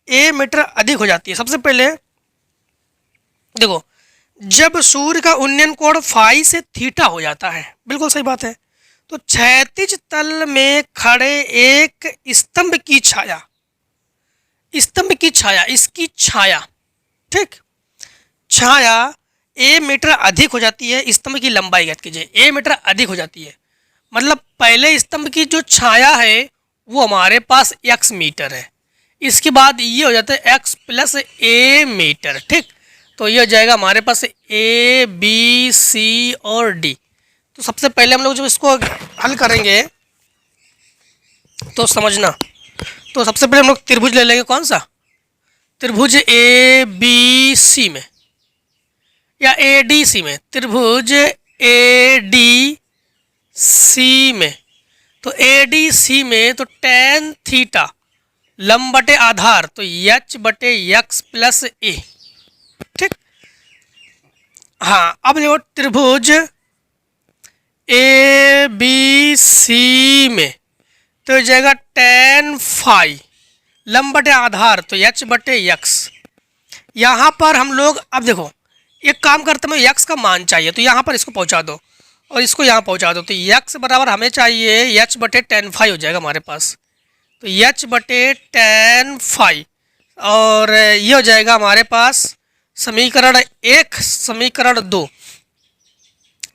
a मीटर अधिक हो जाती है। सबसे पहले देखो, जब सूर्य का उन्नयन कोण फाई से थीटा हो जाता है, बिल्कुल सही बात है, तो क्षैतिज तल में खड़े एक स्तंभ की छाया, स्तंभ की छाया, इसकी छाया, ठीक, छाया a मीटर अधिक हो जाती है, स्तंभ की लंबाई ज्ञात कीजिए, a मीटर अधिक हो जाती है, मतलब पहले स्तंभ की जो छाया है वो हमारे पास x मीटर है, इसके बाद ये हो जाता है x प्लस a मीटर, ठीक, तो ये हो जाएगा हमारे पास a b c और d। तो सबसे पहले हम लोग जब इसको हल करेंगे तो समझना, तो सबसे पहले हम लोग त्रिभुज ले लेंगे, कौन सा त्रिभुज ए बी सी में या ए डी सी में, त्रिभुज ए डी सी में, तो ए डी सी में तो टेन थीटा लंब बटे आधार तो एच बटे एक्स प्लस ए। ठीक, हाँ अब देखो त्रिभुज ए बी सी में तो हो जाएगा टेन फाई लंब बटे आधार तो एच बटे एक्स। यहाँ पर हम लोग अब देखो एक काम करते हैं, एक्स का मान चाहिए तो यहाँ पर इसको पहुँचा दो और इसको यहाँ पहुँचा दो, तो एक्स बराबर हमें चाहिए एच बटे टेन फाई हो जाएगा हमारे पास, तो एच बटे टेन फाई और ये हो जाएगा हमारे पास समीकरण 1 समीकरण 2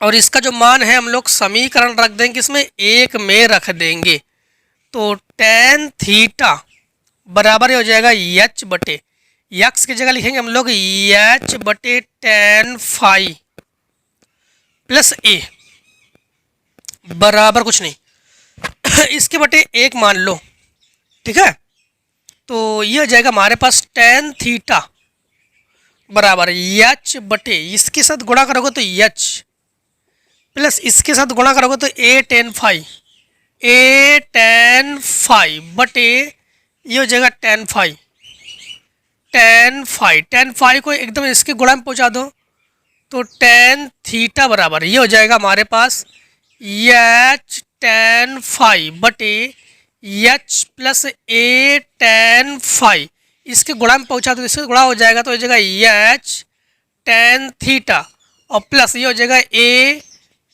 और इसका जो मान है हम लोग समीकरण रख देंगे इसमें 1 में रख देंगे, तो टेन थीटा बराबर हो जाएगा एच बटे एक्स की जगह लिखेंगे हम लोग एच बटे टेन फाई प्लस ए बराबर कुछ नहीं इसके बटे 1 मान लो। ठीक है, तो ये हो जाएगा हमारे पास टेन थीटा बराबर एच बटे इसके साथ गुणा करोगे तो एच प्लस इसके साथ गुणा करोगे तो ए टेन फाई बटे ये हो जाएगा टेन फाई को एकदम इसके गुणा में पहुंचा दो तो टेन थीटा बराबर ये हो जाएगा हमारे पास एच टेन फाई बटे एच प्लस ए टेन फाई, इसके गुणा में पहुंचा दो इसके गुणा हो जाएगा तो हो जाएगा एच टेन थीटा और प्लस ये हो जाएगा A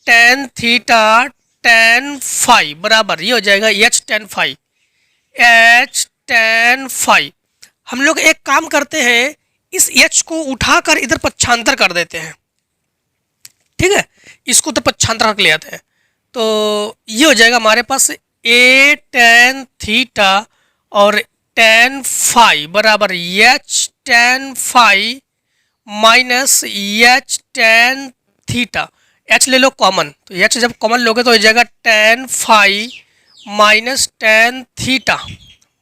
tan theta tan phi बराबर ये हो जाएगा एच टेन फाई। हम लोग एक काम करते हैं, इस एच को उठाकर इधर पक्षांतर कर देते हैं। ठीक है, इसको तो पक्षांतर कर ले आते हैं तो ये हो जाएगा हमारे पास ए टेन थीटा और टेन फाई बराबर H tan phi minus H tan theta, H ले लो कॉमन तो एच जब कॉमन लोगे तो हो जाएगा tan phi minus tan theta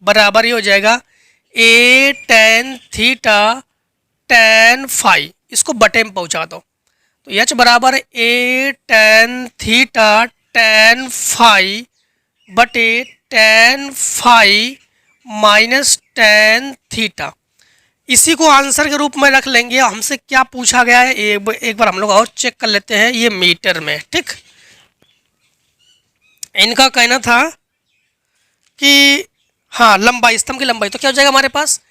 बराबर ये हो जाएगा A tan theta tan phi, इसको बटे में पहुंचा दो तो एच बराबर A tan theta tan phi बटे tan phi minus tan theta. इसी को आंसर के रूप में रख लेंगे। हमसे क्या पूछा गया है एक बार हम लोग और चेक कर लेते हैं, ये मीटर में। ठीक, इनका कहना था कि हाँ लंबाई, स्तंभ की लंबाई तो क्या हो जाएगा हमारे पास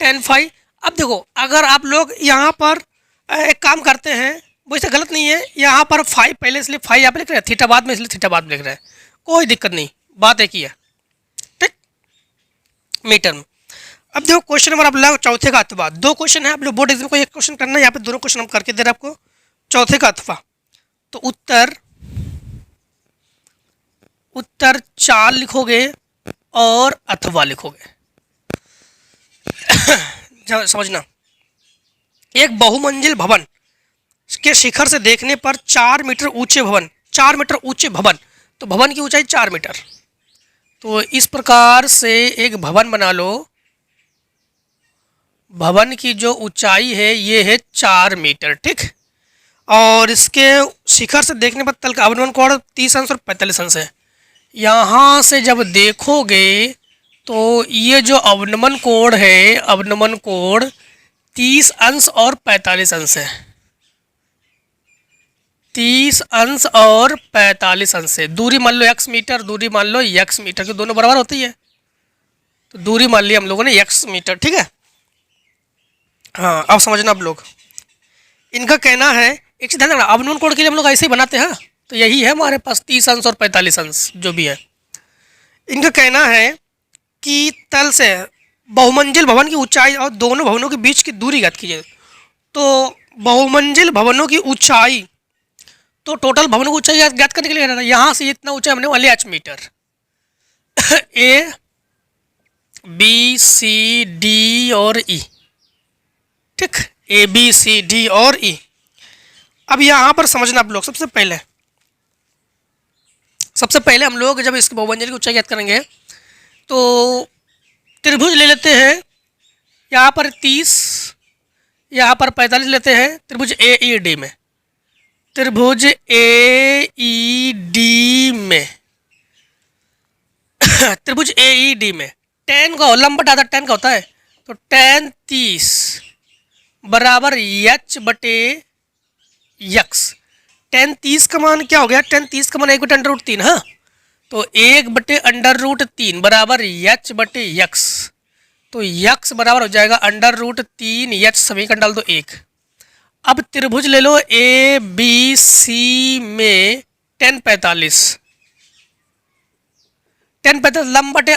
टेन फाई। अब देखो अगर आप लोग यहाँ पर एक काम करते हैं, वो इसे गलत नहीं है, यहाँ पर फाई पहले इसलिए फाई यहाँ पे लिख रहे हैं, थीटा बाद में इसलिए थीटा बाद में लिख रहे हैं, कोई दिक्कत नहीं, बात एक ही है। ठीक, मीटर में। अब देखो क्वेश्चन नंबर आप लोग चौथे का अथवा, 2 क्वेश्चन है, आप लोग बोर्ड एग्जाम को एक क्वेश्चन करना है, यहाँ पे दोनों क्वेश्चन हम करके दे रहे हैं आपको। चौथे का अथवा तो उत्तर 4 लिखोगे और अथवा लिखोगे। समझना, एक बहुमंजिल भवन के शिखर से देखने पर 4 मीटर ऊंचे भवन, तो भवन की ऊंचाई 4 मीटर। तो इस प्रकार से एक भवन बना लो, भवन की जो ऊंचाई है ये है 4 मीटर। ठीक, और इसके शिखर से देखने पर तल का अवनमन कोण 30 अंश और 45 अंश है। यहाँ से जब देखोगे तो ये जो अवनमन कोण है, अवनमन कोण 30 अंश और 45 अंश है, 30 अंश और 45 अंश है। दूरी मान लो x मीटर, दूरी मान लो x मीटर, की दोनों बराबर होती है, तो दूरी मान ली हम लोगों ने x मीटर। ठीक है, हाँ अब समझना आप लोग, इनका कहना है, एक चीज ध्यान रखना, अवनमन कोण के लिए हम लोग ऐसे ही बनाते हैं, तो यही है हमारे पास 30 अंश और 45 अंश जो भी है। इनका कहना है कि तल से बहुमंजिल भवन की ऊंचाई और दोनों भवनों के बीच की दूरी ज्ञात कीजिए। तो बहुमंजिल भवनों की ऊंचाई, तो टोटल भवनों की ऊंचाई ज्ञात करने के लिए यहाँ से इतना ऊंचाई हमने वाले h meter A B C D और ई। ठीक, ए बी सी डी और ई। अब यहाँ पर समझना आप लोग, सबसे पहले हम लोग जब इसके बहुमंजिल की ऊंचाई ज्ञात करेंगे तो त्रिभुज ले लेते हैं, यहाँ पर 30, यहाँ पर 45 लेते हैं त्रिभुज ए ई डी में। त्रिभुज ए ई डी में त्रिभुज ए ई डी में tan का लंब बटा आधा tan का होता है, तो tan 30 बराबर h बटे यक्स। tan 30 का मान क्या हो गया? tan 30 का मान 1/√3। हाँ, तो 1/√3 बराबर h बटे यक्स। तो यक्स बराबर हो जाएगा √3 h, समीकरण डाल दो 1। अब त्रिभुज ले लो ए बी सी में tan 45 लंब बटे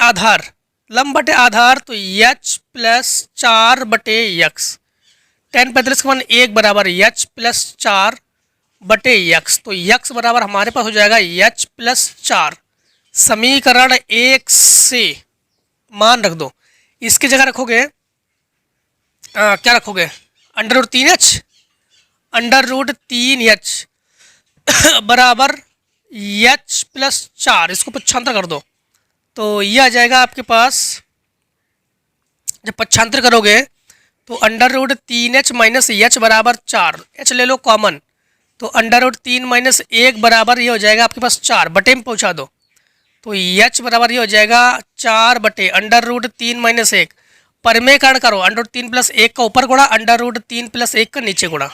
आधार, तो h प्लस 4 बटे यक्स। tan 45 का मान 1 बराबर h प्लस 4 बटे यक्स। तो यक्स बराबर हमारे पास हो जाएगा h प्लस 4। समीकरण 1 से मान रख दो, इसकी जगह रखोगे क्या रखोगे? √3h, √3h बराबर h प्लस 4, इसको 95 कर दो, तो ये आ जाएगा आपके पास। जब 95 करोगे तो √3h माइनस h बराबर 4, h ले लो कॉमन, तो √3 माइनस 1 बराबर ये हो जाएगा आपके पास 4, बटे में पहुंचा दो, तो h बराबर ये हो जाएगा 4 बटे √3 माइनस 1। परमेकरण करो, √3 प्लस 1 का ऊपर गुणा, √3 प्लस 1 का नीचे गुणा,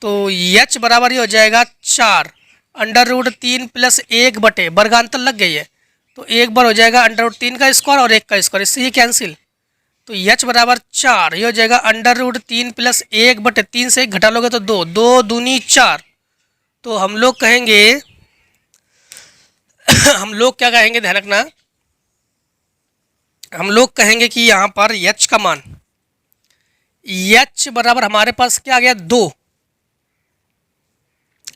तो h बराबर ये हो जाएगा 4 √3 प्लस 1 बटे वर्गांतर लग गई है, तो एक बार हो जाएगा √3 का स्क्वायर और 1 का स्क्वायर, इससे ही कैंसिल, तो h बराबर 4, ये हो जाएगा √3 प्लस 1 बटे 3 से 1 घटा लोगे तो 2, 2 दूनी 4। तो हम लोग कहेंगे हम लोग क्या कहेंगे, ध्यान रखना, हम लोग कहेंगे कि यहाँ पर h का मान, h बराबर हमारे पास क्या आ गया 2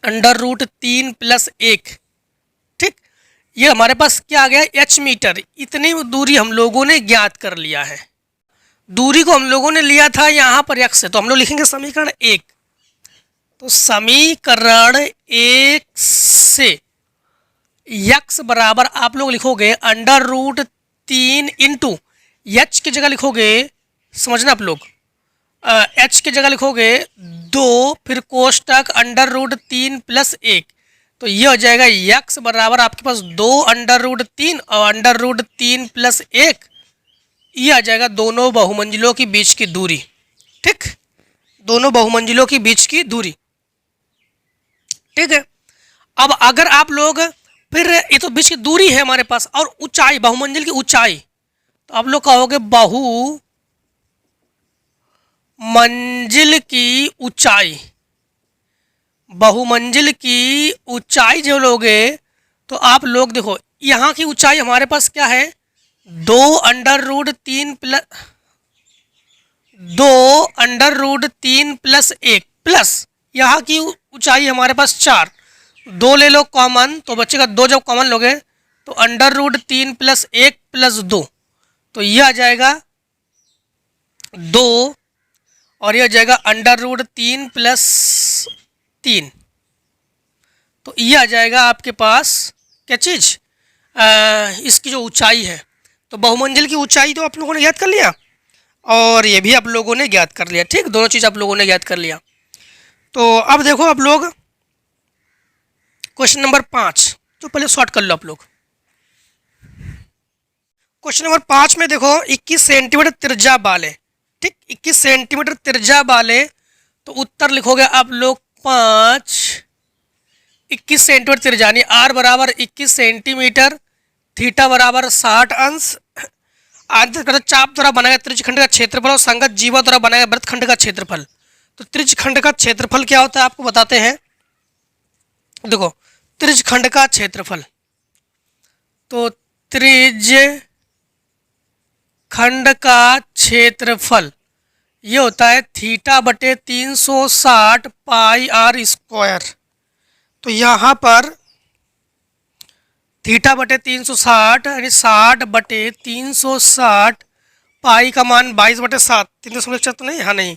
√3 प्लस 1। ठीक, ये हमारे पास क्या आ गया h मीटर। इतनी दूरी हम लोगों ने ज्ञात कर लिया है। दूरी को हम लोगों ने लिया था यहाँ पर x से, तो हम लोग लिखेंगे समीकरण 1। तो समीकरण 1 से x बराबर आप लोग लिखोगे √3 इंटू h की जगह लिखोगे, समझना आप लोग, h की जगह लिखोगे 2, फिर कोष्टक √3 प्लस 1, तो ये हो जाएगा x बराबर आपके पास 2 √3 और √3 प्लस 1, ये आ जाएगा दोनों बहुमंजिलों के बीच की दूरी। ठीक, दोनों बहुमंजिलों के बीच की दूरी। ठीक है, अब अगर आप लोग फिर ये तो बीच की दूरी है हमारे पास, और ऊंचाई, बहुमंजिल की ऊंचाई, तो आप लोग कहोगे बहु मंजिल की ऊंचाई। बहुमंजिल की ऊंचाई जो लोगे, तो आप लोग देखो यहाँ की ऊंचाई हमारे पास क्या है 2 √3 प्लस 1 प्लस यहाँ की ऊंचाई हमारे पास 4, 2 ले लो कॉमन, तो बचेगा 2, जब कॉमन लोगे तो √3 प्लस 1 प्लस 2, तो यह आ जाएगा 2 और यह हो जाएगा √3 प्लस 3, तो यह आ जाएगा आपके पास क्या चीज़, इसकी जो ऊंचाई है। तो बहुमंजिल की ऊंचाई तो आप लोगों ने ज्ञात कर लिया, और ये भी आप लोगों ने ज्ञात कर लिया। ठीक, दोनों चीज़ आप लोगों ने ज्ञात कर लिया। तो अब देखो आप लोग क्वेश्चन नंबर 5, तो पहले शॉर्ट कर लो आप लोग। क्वेश्चन नंबर 5 में देखो 21 सेंटीमीटर त्रिज्या वाले, ठीक 21 सेंटीमीटर त्रिज्या वाले, तो उत्तर लिखोगे आप लोग 5, 21 सेंटीमीटर त्रिज्या, यानी r बराबर 21 सेंटीमीटर, थीटा बराबर 60 अंश, आंतरिक चाप द्वारा बनाया त्रिज्यखंड का क्षेत्रफल और संगत जीवा द्वारा बनाया वृत्तखंड का क्षेत्रफल। तो त्रिज्यखंड का क्षेत्रफल क्या होता है आपको बताते हैं। देखो त्रिज्यखंड का क्षेत्रफल, तो त्रिज्यखंड का क्षेत्रफल ये होता है थीटा बटे 360 पाई r स्क्वायर। तो यहाँ पर थीटा बटे 360 यानी 60 बटे 360, पाई का मान 22/7, 3.4 तो नहीं, हाँ नहीं,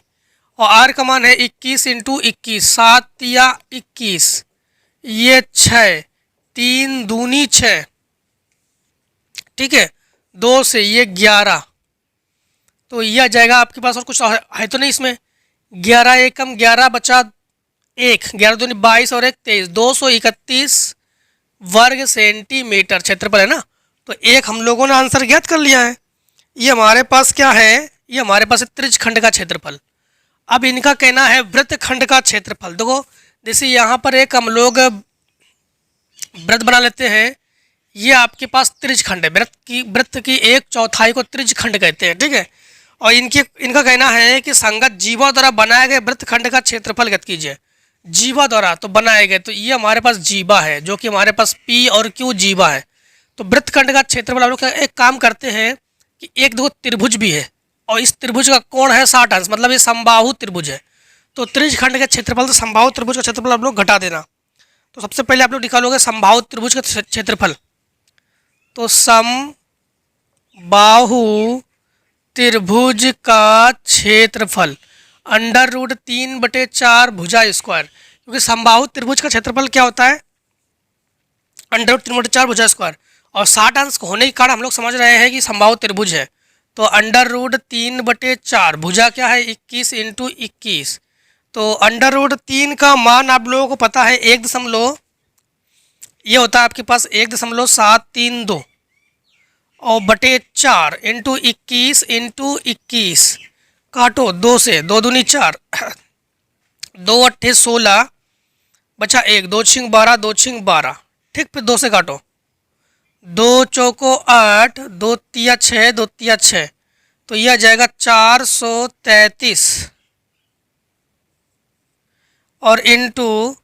और आर का मान है 21 इंटू 21, 7 या 21, ये 6, 3 दूनी 6, ठीक है, 2 से ये 11, तो यह आ जाएगा आपके पास। और कुछ है तो नहीं इसमें। 11 एकम 11 बचा 1, 11 दूनी 22 और 1 23, 231 वर्ग सेंटीमीटर क्षेत्रफल है ना। तो एक हम लोगों ने आंसर ज्ञात कर लिया है। ये हमारे पास क्या है, ये हमारे पास है त्रिज्यखंड का क्षेत्रफल। अब इनका कहना है वृत्तखंड का क्षेत्रफल। देखो जैसे यहाँ पर एक हम लोग वृत्त बना लेते हैं, ये आपके पास त्रिज्यखंड है। वृत्त की 1/4 को त्रिज्यखंड कहते हैं, ठीक है। और इनका कहना है कि संगत जीवा द्वारा बनाए गए वृत्तखंड का क्षेत्रफल ज्ञात कीजिए। जीवा द्वारा तो बनाए गए, तो ये हमारे पास जीवा है, जो कि हमारे पास P और Q जीवा है। तो वृत्तखंड का क्षेत्रफल हम लोग एक काम करते हैं कि एक दो त्रिभुज भी है और इस त्रिभुज का कोण है 60 अंश, मतलब ये समबाहु त्रिभुज है। तो त्रिज्यखंड का क्षेत्रफल तो समबाहु त्रिभुज का क्षेत्रफल आप लोग घटा देना। तो सबसे पहले आप लोग निकालोगे समबाहु त्रिभुज का क्षेत्रफल। तो समबाहु त्रिभुज का क्षेत्रफल √3/4 भुजा स्क्वायर, क्योंकि समबाहु त्रिभुज का क्षेत्रफल क्या होता है, √3/4 भुजा स्क्वायर। और 60 अंश होने के कारण हम लोग समझ रहे हैं कि समबाहु त्रिभुज है। तो √3/4 भुजा क्या है 21 × 21। तो √3 का मान आप लोगों को पता है 1 ये होता है आपके पास 1.732 और बटे 4 × 21 × 21 काटो 2 से, 2 दूनी 4, 2 8 16 बचा 1, 2 6 12, 2 6 12, ठीक। फिर 2 से काटो, 2 चौको 8, 2 तिया 6, 2 तिया 6, तो यह आ जाएगा 433 और इंटू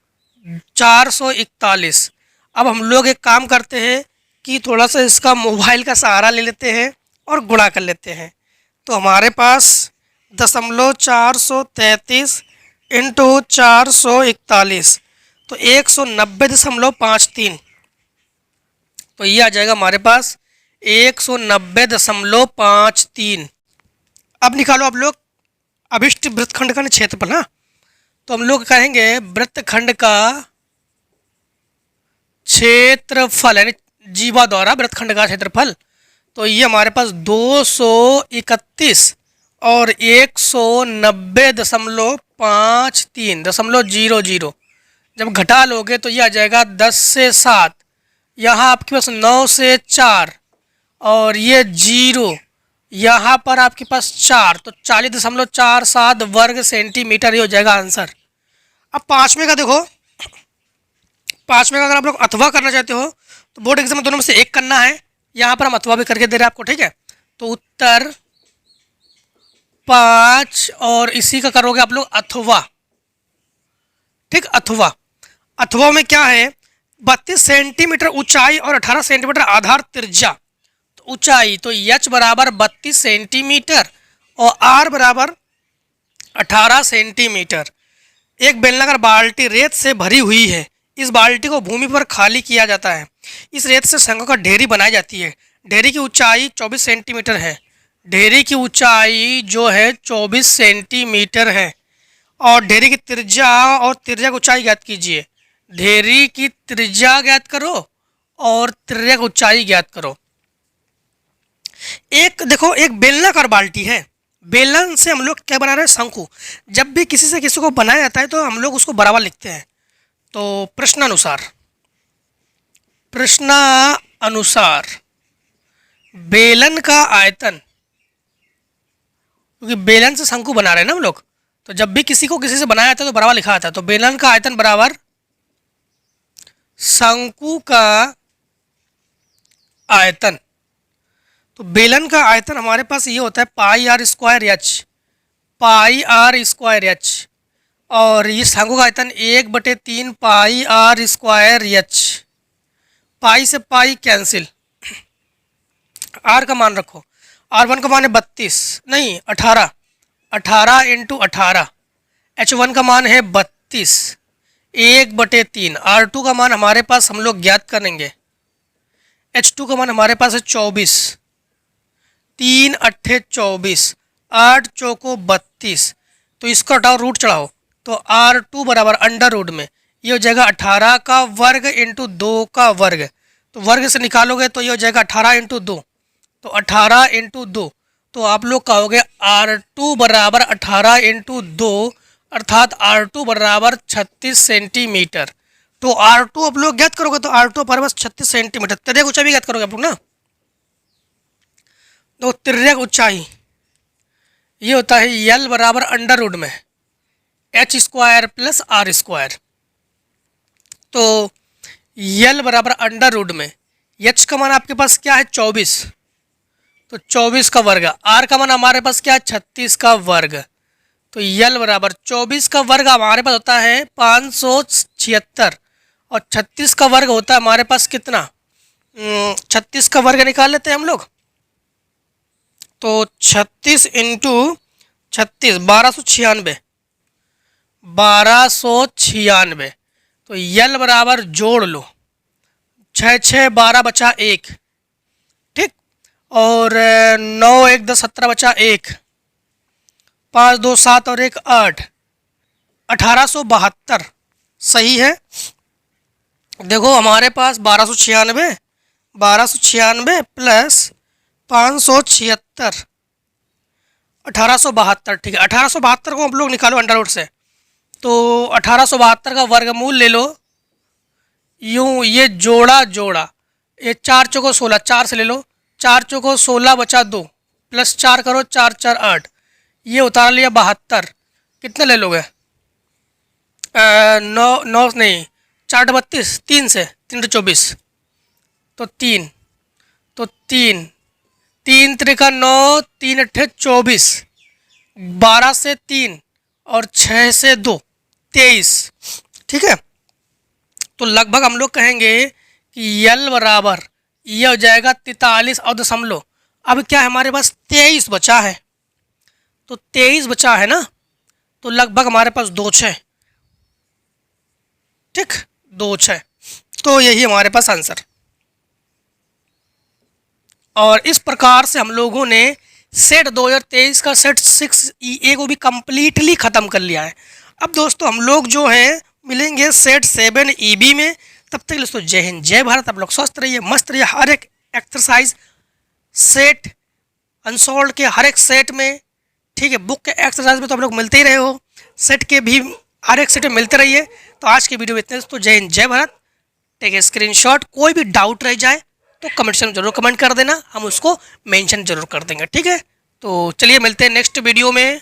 441। अब हम लोग एक काम करते हैं कि थोड़ा सा इसका मोबाइल का सहारा ले लेते हैं और गुणा कर लेते हैं। तो हमारे पास 433 इंटू 441, तो 190.53। तो ये आ जाएगा हमारे पास 190.53। अब निकालो आप लोग अभिष्ट वृत्तखंड का क्षेत्रफल ना। तो हम लोग कहेंगे वृत्तखंड का क्षेत्रफल यानी जीवा द्वारा वृत्तखंड का क्षेत्रफल। तो ये हमारे पास 231 और 190.53.00। जब घटा लोगे तो ये आ जाएगा 10 से 7, यहाँ आपके पास 9 से 4 और ये 0, यहाँ पर आपके पास 4, तो 40.47 वर्ग सेंटीमीटर ये हो जाएगा आंसर। अब पाँचवें का देखो, पाँचवें का अगर आप लोग अथवा करना चाहते हो तो बोर्ड एग्जाम में दोनों में से एक करना है। यहाँ पर हम अथवा भी करके दे रहे हैं आपको, ठीक है। तो उत्तर 5 और इसी का करोगे आप लोग अथवा, ठीक। अथवा में क्या है, 32 सेंटीमीटर ऊंचाई और 18 सेंटीमीटर आधार त्रिज्या। तो ऊंचाई तो h बराबर 32 सेंटीमीटर और r बराबर 18 सेंटीमीटर। एक बेलनाकार बाल्टी रेत से भरी हुई है। इस बाल्टी को भूमि पर खाली किया जाता है। इस रेत से शंखों का ढेरी बनाई जाती है। ढेरी की ऊंचाई 24 सेंटीमीटर है। ढेरी की ऊंचाई जो है 24 सेंटीमीटर है। और ढेरी की त्रिज्या और त्रिज्या की ऊंचाई ज्ञात कीजिए। ढेरी की त्रिज्या ज्ञात करो और त्रिज्या की ऊंचाई ज्ञात करो। एक देखो, एक बेलनाकार बाल्टी है। बेलन से हम लोग क्या बना रहे हैं, शंकु। जब भी किसी से किसी को बनाया जाता है तो हम लोग उसको बराबर लिखते हैं। तो प्रश्नानुसार बेलन का आयतन, क्योंकि बेलन से शंकु बना रहे हैं ना हम लोग, तो जब भी किसी को किसी से बनाया जाता है तो बराबर लिखा जाता है। तो बेलन का आयतन बराबर शंकु का आयतन। तो बेलन का आयतन हमारे पास ये होता है πr²h, πr²h। और ये शंकु का आयतन 1/3 πr²h। पाई से पाई कैंसिल, आर का मान रखो। R1 का मान है 32 नहीं 18, 18 × 18। H1 का मान है 32, 1/3। R2 का मान हमारे पास हम लोग ज्ञात करेंगे। H2 का मान हमारे पास है 24, 3 8 24, 8 चौको 32। तो इसको हटाओ, रूट चढ़ाओ, तो R2 बराबर अंडर रूट में ये हो जाएगा 18 का वर्ग इंटू 2 का वर्ग। तो वर्ग से निकालोगे तो ये हो जाएगा 18 × 2, तो 18 × 2, तो तो आप लोग कहोगे R2 बराबर 18 इंटू 2 अर्थात R2 बराबर 36 सेंटीमीटर। तो R2 आप लोग ज्ञात करोगे तो R2 बराबर 36 सेंटीमीटर। तिर्यक ऊंचाई भी ज्ञात करोगे आप लोग ना। तो तिर्यक ऊंचाई ये होता है L बराबर अंडर रूट में h² प्लस r²। तो L बराबर अंडर रूट में h का मान आपके पास क्या है 24, तो 24 का वर्ग। r का मान हमारे पास क्या है 36 का वर्ग। तो L बराबर 24 का वर्ग हमारे पास होता है 576 और 36 का वर्ग होता है हमारे पास कितना 36 का वर्ग निकाल लेते हैं हम लोग। तो 36 इंटू 36 1296। तो L बराबर जोड़ लो 6 6 12 बचा 1, ठीक, और 9 1 10 17 बचा 1, 5 2 7 और 1 8, 1872 सही है। देखो हमारे पास 1296 प्लस 576 1872, ठीक है। 1872 को हम लोग निकालो अंडर रूट से, तो 1872 का वर्गमूल ले लो। यूं ये जोड़ा ये 4 चौको 16, 4 से ले लो, 4 चौको 16 बचा 2 प्लस 4 करो 4 4 8, ये उतार लिया 72। कितने ले लोगे 9 नहीं 4 32, 3 से 3 तो 24, तो 3 3 त्रिका 9 3 अट्ठे 24, 12 से 3 और 6 से 2 23, ठीक है। तो लगभग हम लोग कहेंगे कि L बराबर ये हो जाएगा 43 और दशमलव। अब क्या है हमारे पास 23 बचा है, तो 23 बचा है ना, तो लगभग हमारे पास 2 6, ठीक 2 6। तो यही हमारे पास आंसर। और इस प्रकार से हम लोगों ने सेट 2023 का सेट 6EA को भी कंप्लीटली ख़त्म कर लिया है। अब दोस्तों हम लोग जो हैं मिलेंगे सेट 7EB में। तब तक दोस्तों जय हिंद जय भारत। आप लोग स्वस्थ रहिए, मस्त रहिए। हर एक एक्सरसाइज सेट अनसॉल्व के हर एक सेट में, ठीक है, बुक के एक्सरसाइज में तो आप लोग मिलते ही रहे हो, सेट के भी हर एक सेट में मिलते रहिए। तो आज की वीडियो में इतने दोस्तों, जय हिंद जय भारत। टेक ए स्क्रीनशॉट, कोई भी डाउट रह जाए तो कमेंट सेक्शन में जरूर कमेंट कर देना, हम उसको मेंशन जरूर कर देंगे, ठीक है। तो चलिए मिलते हैं नेक्स्ट वीडियो में।